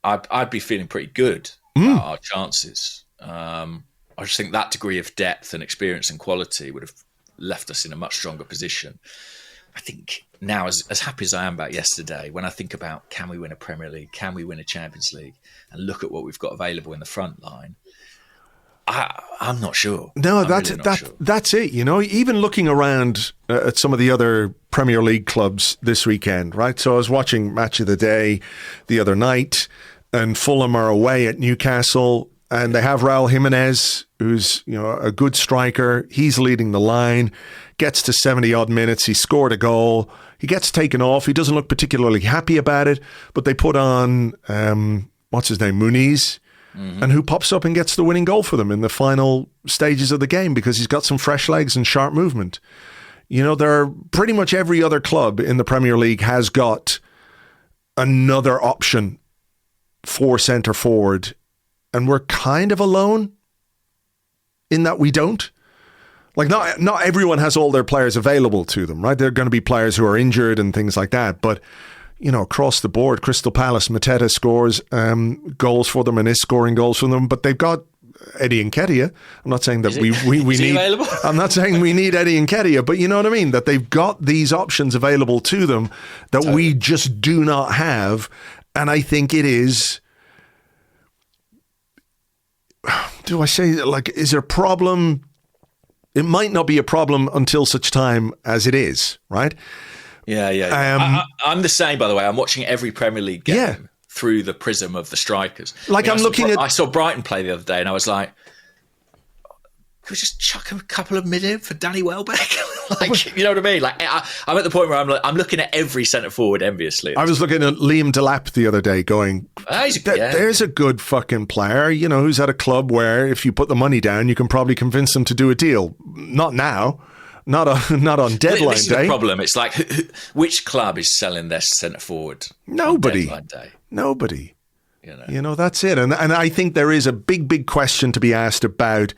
I'd be feeling pretty good about our chances. I just think that degree of depth and experience and quality would have left us in a much stronger position. I think now, as happy as I am about yesterday, when I think about can we win a Premier League, can we win a Champions League, and look at what we've got available in the front line, I'm not sure. No, that's it. Even looking around at some of the other Premier League clubs this weekend, right? So I was watching Match of the Day the other night, and Fulham are away at Newcastle, and they have Raul Jimenez, who's a good striker. He's leading the line, gets to 70-odd minutes. He scored a goal. He gets taken off. He doesn't look particularly happy about it, but they put on, what's his name, Muniz, and who pops up and gets the winning goal for them in the final stages of the game because he's got some fresh legs and sharp movement. There are pretty much every other club in the Premier League has got another option for centre forward, and we're kind of alone in that we don't. Like, not everyone has all their players available to them, right? There are going to be players who are injured and things like that, but across the board, Crystal Palace, Mateta scores goals for them and is scoring goals for them, but they've got Eddie Nketiah. I'm not saying that we need. Available? I'm not saying we need Eddie Nketiah, but you know what I mean. That they've got these options available to them that we just do not have, and I think it is. Do I say like is there a problem? It might not be a problem until such time as it is, right? Yeah. I'm the same, by the way. I'm watching every Premier League game through the prism of the strikers. Like I saw Brighton play the other day, and I was like, can we just chuck a couple of mid in for Danny Welbeck? Like, you know what I mean? Like, I'm at the point where I'm looking at every centre forward enviously. I was looking at Liam Delap the other day going, there's a good fucking player, you know, who's at a club where if you put the money down, you can probably convince them to do a deal. Not now. Not on deadline this is day. The problem. It's like, which club is selling their centre forward? Nobody. On deadline day? Nobody. You know, that's it. And I think there is a big question to be asked about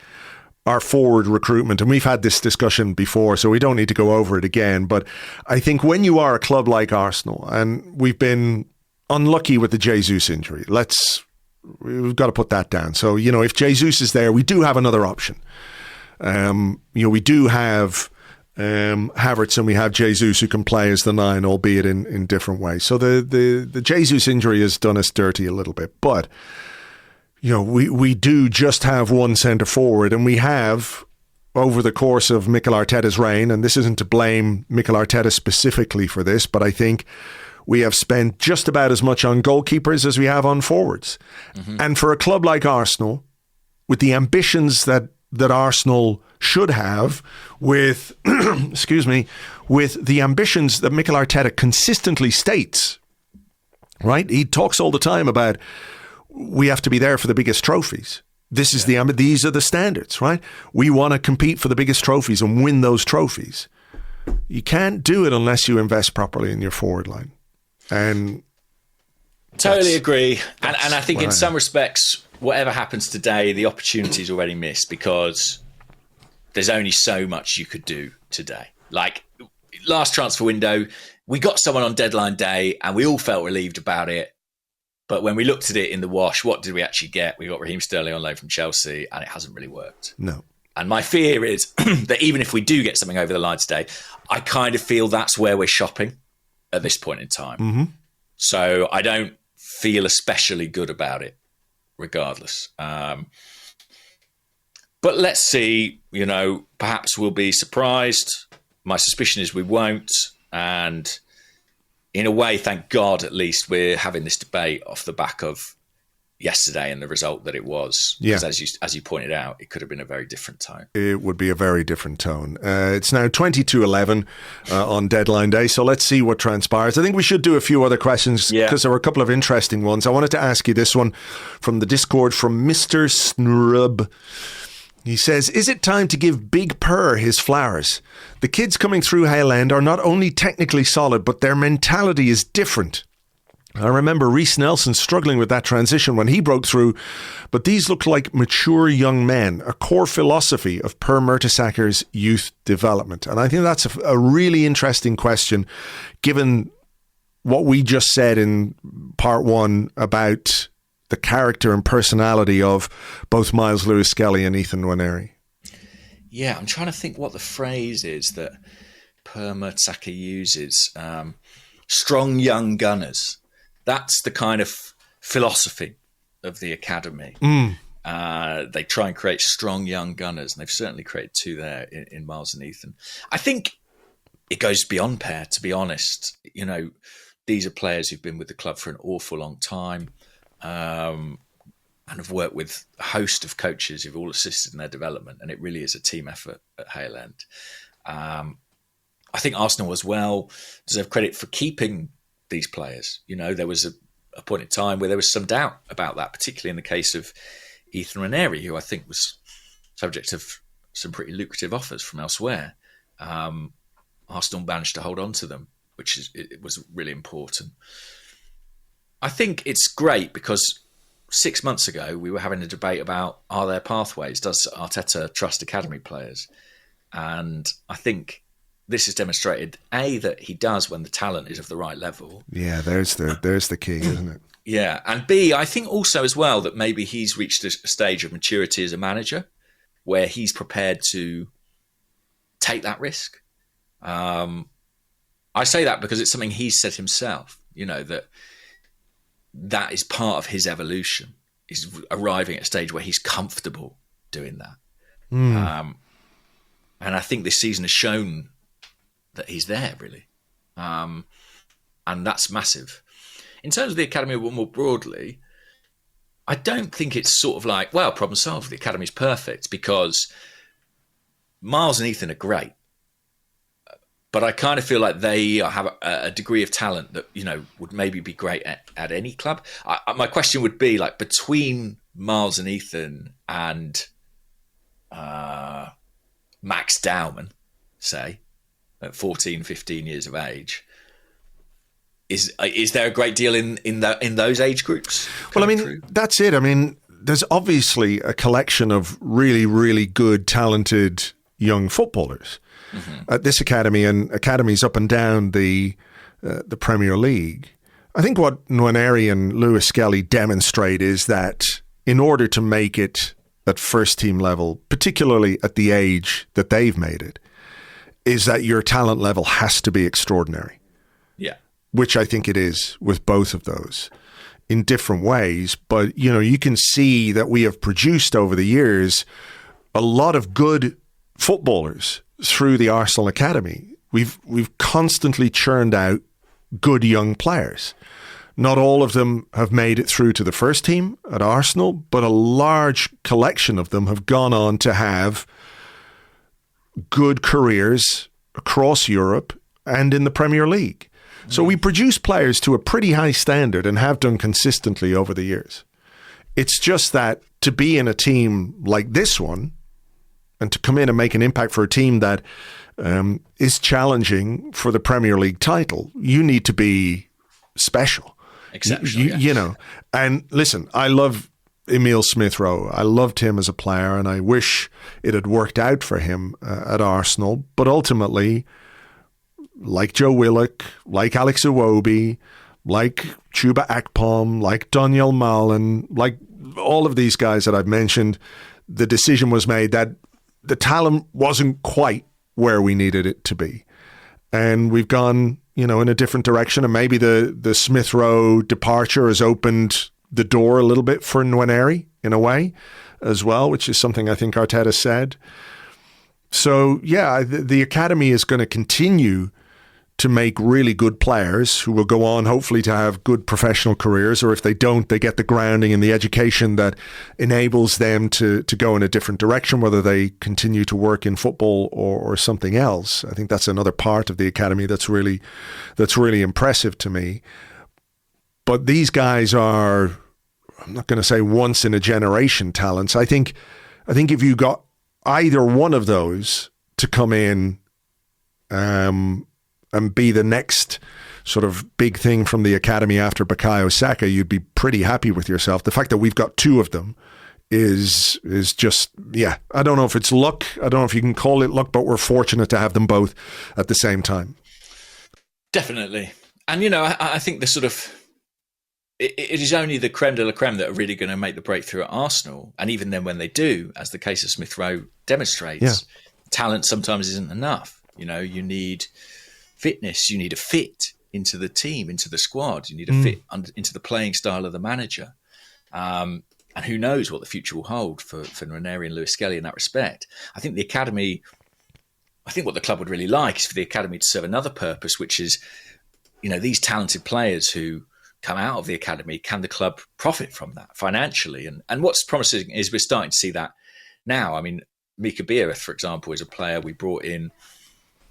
our forward recruitment. And we've had this discussion before, so we don't need to go over it again. But I think when you are a club like Arsenal, and we've been unlucky with the Jesus injury, we've got to put that down. So, you know, if Jesus is there, we do have another option. You know, we do have Havertz and we have Jesus who can play as the 9, albeit in different ways. So the Jesus injury has done us dirty a little bit. But, you know, we do just have one centre forward, and we have, over the course of Mikel Arteta's reign, and this isn't to blame Mikel Arteta specifically for this, but I think we have spent just about as much on goalkeepers as we have on forwards. Mm-hmm. And for a club like Arsenal, with the ambitions that Arsenal should have, with with the ambitions that Mikel Arteta consistently states, right? He talks all the time about we have to be there for the biggest trophies. These are the standards, right? We want to compete for the biggest trophies and win those trophies. You can't do it unless you invest properly in your forward line. And totally agree. And I think in some respects, whatever happens today, the opportunity is already missed because there's only so much you could do today. Like, last transfer window, we got someone on deadline day and we all felt relieved about it. But when we looked at it in the wash, what did we actually get? We got Raheem Sterling on loan from Chelsea, and it hasn't really worked. No. And my fear is that even if we do get something over the line today, I kind of feel that's where we're shopping at this point in time. Mm-hmm. So I don't feel especially good about it, regardless. But let's see, you know, perhaps we'll be surprised. My suspicion is we won't. And in a way, thank God, at least we're having this debate off the back of yesterday and the result that it was. Yeah. Because as you pointed out, it could have been a very different tone. It would be a very different tone. It's now 22:11 on deadline day, so let's see what transpires. I think we should do a few other questions because there were a couple of interesting ones. I wanted to ask you this one from the Discord from Mr. Snrub. He says, is it time to give Big Purr his flowers? The kids coming through Hale End are not only technically solid, but their mentality is different. I remember Reece Nelson struggling with that transition when he broke through, but these look like mature young men, a core philosophy of Per Mertesacker's youth development. And I think that's a really interesting question, given what we just said in part one about the character and personality of both Myles, Lewis-Skelly and Ethan Nwaneri. Yeah, I'm trying to think what the phrase is that Per Mertesacker uses. Strong young gunners. That's the kind of philosophy of the academy. They try and create strong young gunners, and they've certainly created two there in Myles and Ethan. I think it goes beyond pair, to be honest. You know, these are players who've been with the club for an awful long time, and have worked with a host of coaches who've all assisted in their development, and it really is a team effort at Hale End. I think Arsenal as well deserve credit for keeping these players. You know, there was a point in time where there was some doubt about that, particularly in the case of Ethan Nwaneri, who I think was subject of some pretty lucrative offers from elsewhere. Arsenal managed to hold on to them, it was really important. I think it's great because 6 months ago we were having a debate about, are there pathways? Does Arteta trust academy players? And I think this has demonstrated, A, that he does when the talent is of the right level. Yeah, there's the key, isn't it? Yeah, and B, I think also as well that maybe he's reached a stage of maturity as a manager where he's prepared to take that risk. I say that because it's something he's said himself, you know, that is part of his evolution, is arriving at a stage where he's comfortable doing that. And I think this season has shown that he's there, really. And that's massive. In terms of the academy more broadly, I don't think it's sort of like, well, problem solved, the academy's perfect, because Myles and Ethan are great, but I kind of feel like they have a degree of talent that, would maybe be great at any club. My question would be, like, between Myles and Ethan and Max Dowman, say, at 14, 15 years of age, is there a great deal in those age groups? Well, I mean, that's it. I mean, there's obviously a collection of really, really good, talented young footballers at this academy and academies up and down the Premier League. I think what Nwaneri and Lewis-Skelly demonstrate is that in order to make it at first team level, particularly at the age that they've made it, is that your talent level has to be extraordinary. Yeah. Which I think it is with both of those in different ways. But, you can see that we have produced over the years a lot of good footballers through the Arsenal Academy. We've constantly churned out good young players. Not all of them have made it through to the first team at Arsenal, but a large collection of them have gone on to have good careers across Europe and in the Premier League. So we produce players to a pretty high standard and have done consistently over the years. It's just that to be in a team like this one and to come in and make an impact for a team that is challenging for the Premier League title, you need to be special. Exceptional, And listen, I love Emile Smith-Rowe. I loved him as a player, and I wish it had worked out for him at Arsenal. But ultimately, like Joe Willock, like Alex Iwobi, like Chuba Akpom, like Daniel Malen, like all of these guys that I've mentioned, the decision was made that the talent wasn't quite where we needed it to be. And we've gone, in a different direction. And maybe the Smith-Rowe departure has opened the door a little bit for Nwaneri in a way as well, which is something I think Arteta said. So, yeah, the academy is going to continue to make really good players who will go on hopefully to have good professional careers, or if they don't, they get the grounding and the education that enables them to go in a different direction, whether they continue to work in football or something else. I think that's another part of the academy that's really impressive to me. But these guys are, I'm not going to say once in a generation talents. I think if you got either one of those to come in and be the next sort of big thing from the academy after Bukayo Saka, you'd be pretty happy with yourself. The fact that we've got two of them is just, I don't know if it's luck. I don't know if you can call it luck, but we're fortunate to have them both at the same time. Definitely. And, I think the sort of, it is only the creme de la creme that are really going to make the breakthrough at Arsenal. And even then when they do, as the case of Smith-Rowe demonstrates, talent sometimes isn't enough. You need fitness, you need a fit into the team, into the squad, you need a fit into the playing style of the manager. And who knows what the future will hold for Nwaneri and Lewis-Skelly in that respect. I think what the club would really like is for the academy to serve another purpose, which is, these talented players who come out of the academy, can the club profit from that financially? And what's promising is we're starting to see that now. I mean, Mika Biereth, for example, is a player we brought in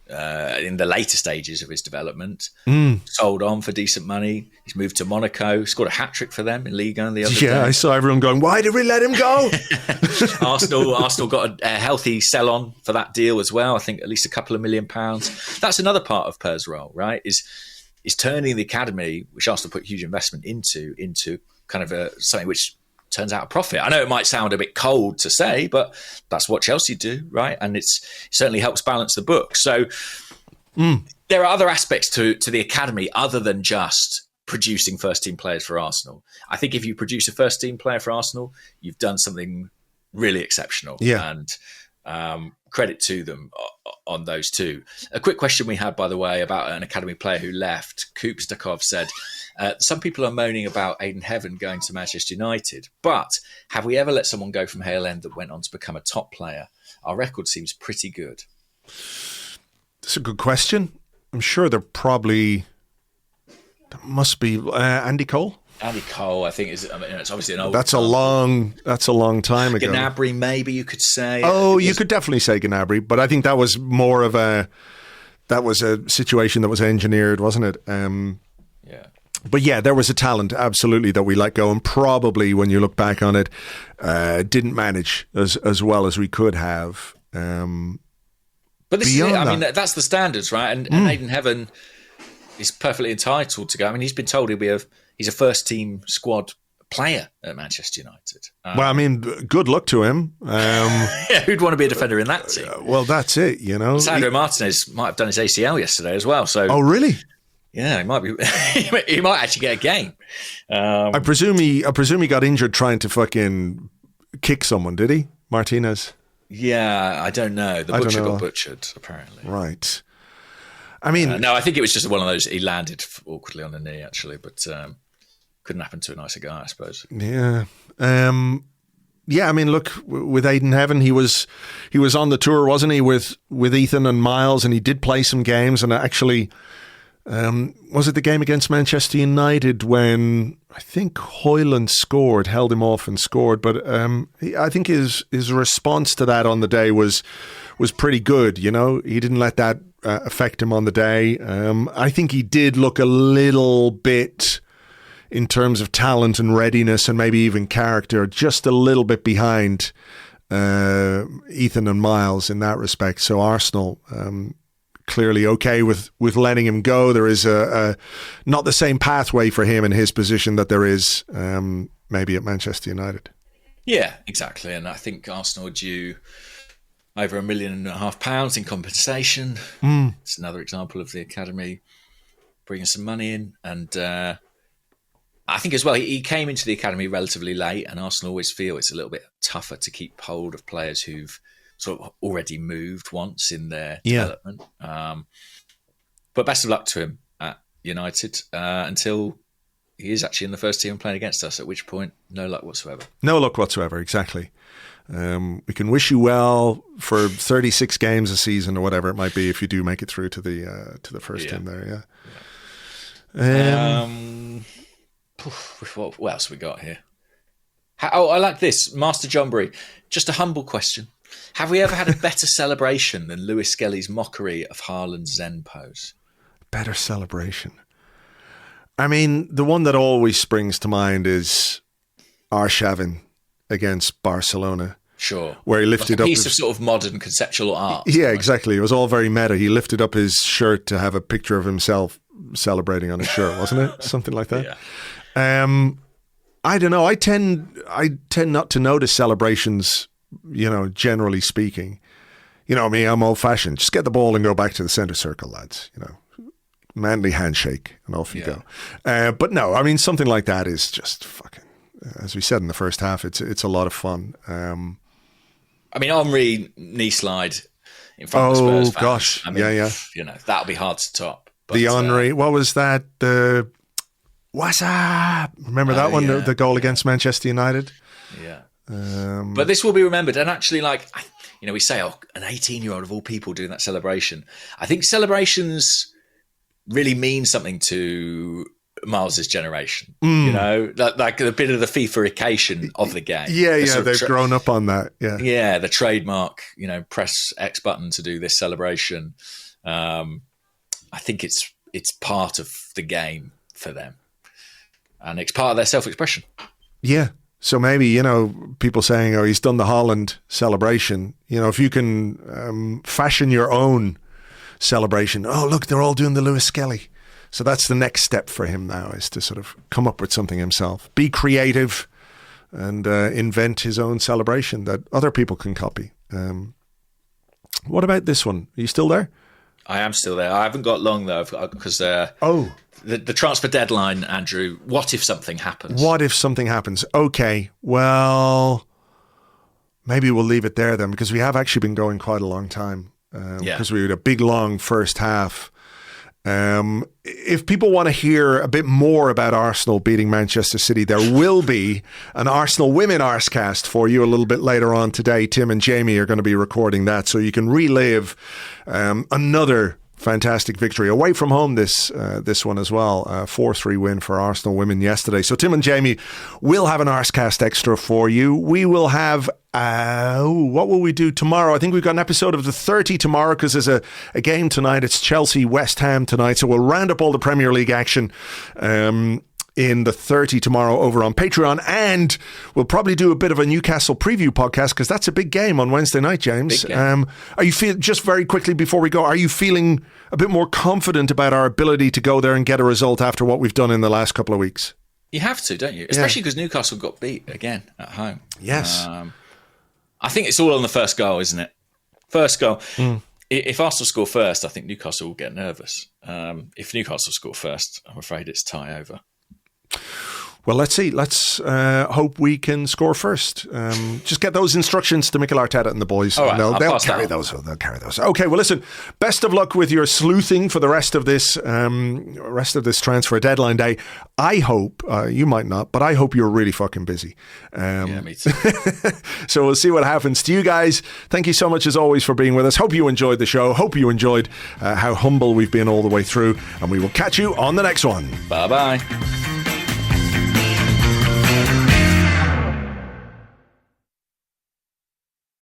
the later stages of his development, sold on for decent money. He's moved to Monaco, scored a hat-trick for them in Ligue 1 the other day. I saw everyone going, why did we let him go? Arsenal got a healthy sell-on for that deal as well. I think at least a couple of £1 million. That's another part of Per's role, right? Is turning the academy, which Arsenal put huge investment into kind of something which turns out a profit. I know it might sound a bit cold to say, but that's what Chelsea do, right? And it certainly helps balance the book. So there are other aspects to the academy other than just producing first-team players for Arsenal. I think if you produce a first-team player for Arsenal, you've done something really exceptional. Yeah. And credit to them on those two. A quick question we had, by the way, about an academy player who left. Coop Stakov said, some people are moaning about Aidan Heaven going to Manchester United, but have we ever let someone go from Hale End that went on to become a top player? Our record seems pretty good. That's a good question. I'm sure there must be Andy Cole. Andy Cole, I think, is. I mean, it's obviously an old. That's a long time ago. Gnabry, maybe you could say. Oh, you could definitely say Gnabry, but I think that was more of a situation that was engineered, wasn't it? Yeah. But yeah, there was a talent, absolutely, that we let go, and probably when you look back on it, didn't manage as well as we could have. But this is it. I mean, that's the standards, right? And Aidan Heaven is perfectly entitled to go. I mean, he's been told he's a first team squad player at Manchester United. Well, I mean, good luck to him. Yeah, who'd want to be a defender in that team? Well, that's it, you know. Sandro Martinez might have done his ACL yesterday as well. So, oh, really? Yeah, he might be. He might actually get a game. I presume he got injured trying to fucking kick someone. Did he, Martinez? Yeah, I don't know. The butcher got butchered, apparently. Right. I mean, no, I think it was just one of those. He landed awkwardly on the knee, actually, but couldn't happen to a nicer guy, I suppose. Yeah. Yeah, I mean, look, with Aidan Heaven, he was on the tour, wasn't he, with Ethan and Myles, and he did play some games, and actually, was it the game against Manchester United when I think Hoyland held him off and scored, but I think his response to that on the day was pretty good, you know. He didn't let that affect him on the day. I think he did look a little bit, in terms of talent and readiness and maybe even character, just a little bit behind Ethan and Myles in that respect. So Arsenal clearly okay with letting him go. There is a not the same pathway for him in his position that there is maybe at Manchester United. Yeah, exactly. And I think Arsenal are due over £1.5 million in compensation. It's another example of the academy bringing some money in. And I think as well, he came into the academy relatively late, and Arsenal always feel it's a little bit tougher to keep hold of players who've sort of already moved once in their development. But best of luck to him at United until he is actually in the first team and playing against us, at which point, no luck whatsoever. No luck whatsoever, exactly. We can wish you well for 36 games a season or whatever it might be if you do make it through to the first team there, what else have we got here? I like this. Master Johnbury. Just a humble question. Have we ever had a better celebration than Lewis-Skelly's mockery of Haaland's Zen pose? Better celebration? I mean, the one that always springs to mind is Arshavin against Barcelona. Sure. Where he lifted up a piece of sort of modern conceptual art. Yeah, exactly. It was all very meta. He lifted up his shirt to have a picture of himself celebrating on his shirt, wasn't it? Something like that. Yeah. I don't know. I tend not to notice celebrations, you know, generally speaking. You know me, I'm old fashioned. Just get the ball and go back to the centre circle, lads. You know, manly handshake and off you go. But no, I mean, something like that is just fucking, as we said in the first half, it's a lot of fun. I mean, Henry knee slide in front of the Spurs fans. Gosh. I mean, yeah. You know, that'll be hard to top. But, the Henry, what was that? What's up? Remember that one? Yeah. The goal against Manchester United? Yeah. But this will be remembered. And actually, like, you know, we say, an 18-year-old of all people doing that celebration. I think celebrations really mean something to Myles' generation. You know, like a bit of the FIFA-ication of the game. Yeah, they've grown up on that. Yeah. Yeah, the trademark, you know, press X button to do this celebration. I think it's part of the game for them. And it's part of their self-expression. Yeah. So maybe, you know, people saying, oh, he's done the Haaland celebration. You know, if you can fashion your own celebration. Oh, look, they're all doing the Lewis-Skelly. So that's the next step for him now, is to sort of come up with something himself. Be creative and invent his own celebration that other people can copy. What about this one? Are you still there? I am still there. I haven't got long, though, because... The transfer deadline, Andrew, what if something happens? What if something happens? Okay, well, maybe we'll leave it there then, because we have actually been going quite a long time. Because we had a big, long first half. If people want to hear a bit more about Arsenal beating Manchester City, there will be an Arsenal Women Arsecast for you a little bit later on today. Tim and Jamie are going to be recording that, so you can relive another fantastic victory away from home. This one as well, 4-3 win for Arsenal women yesterday. So Tim and Jamie will have an Arsecast extra for you. We will have what will we do tomorrow? I think we've got an episode of the 30 tomorrow because there's a game tonight. It's Chelsea West Ham tonight. So we'll round up all the Premier League action in the 30 tomorrow over on Patreon, and we'll probably do a bit of a Newcastle preview podcast because that's a big game on Wednesday night, James. Are you just very quickly before we go, are you feeling a bit more confident about our ability to go there and get a result after what we've done in the last couple of weeks? You have to, don't you? Especially because Newcastle got beat again at home. Yes. I think it's all on the first goal, isn't it? First goal. If Arsenal score first, I think Newcastle will get nervous. If Newcastle score first, I'm afraid it's tie over. Well, let's see. Let's hope we can score first. Just get those instructions to Mikel Arteta and the boys. All right, they'll carry those. They'll carry those. Okay. Well, listen. Best of luck with your sleuthing for the rest of this transfer deadline day. I hope you might not, but I hope you're really fucking busy. Yeah, me too. So we'll see what happens. To you guys, thank you so much as always for being with us. Hope you enjoyed the show. Hope you enjoyed how humble we've been all the way through, and we will catch you on the next one. Bye bye.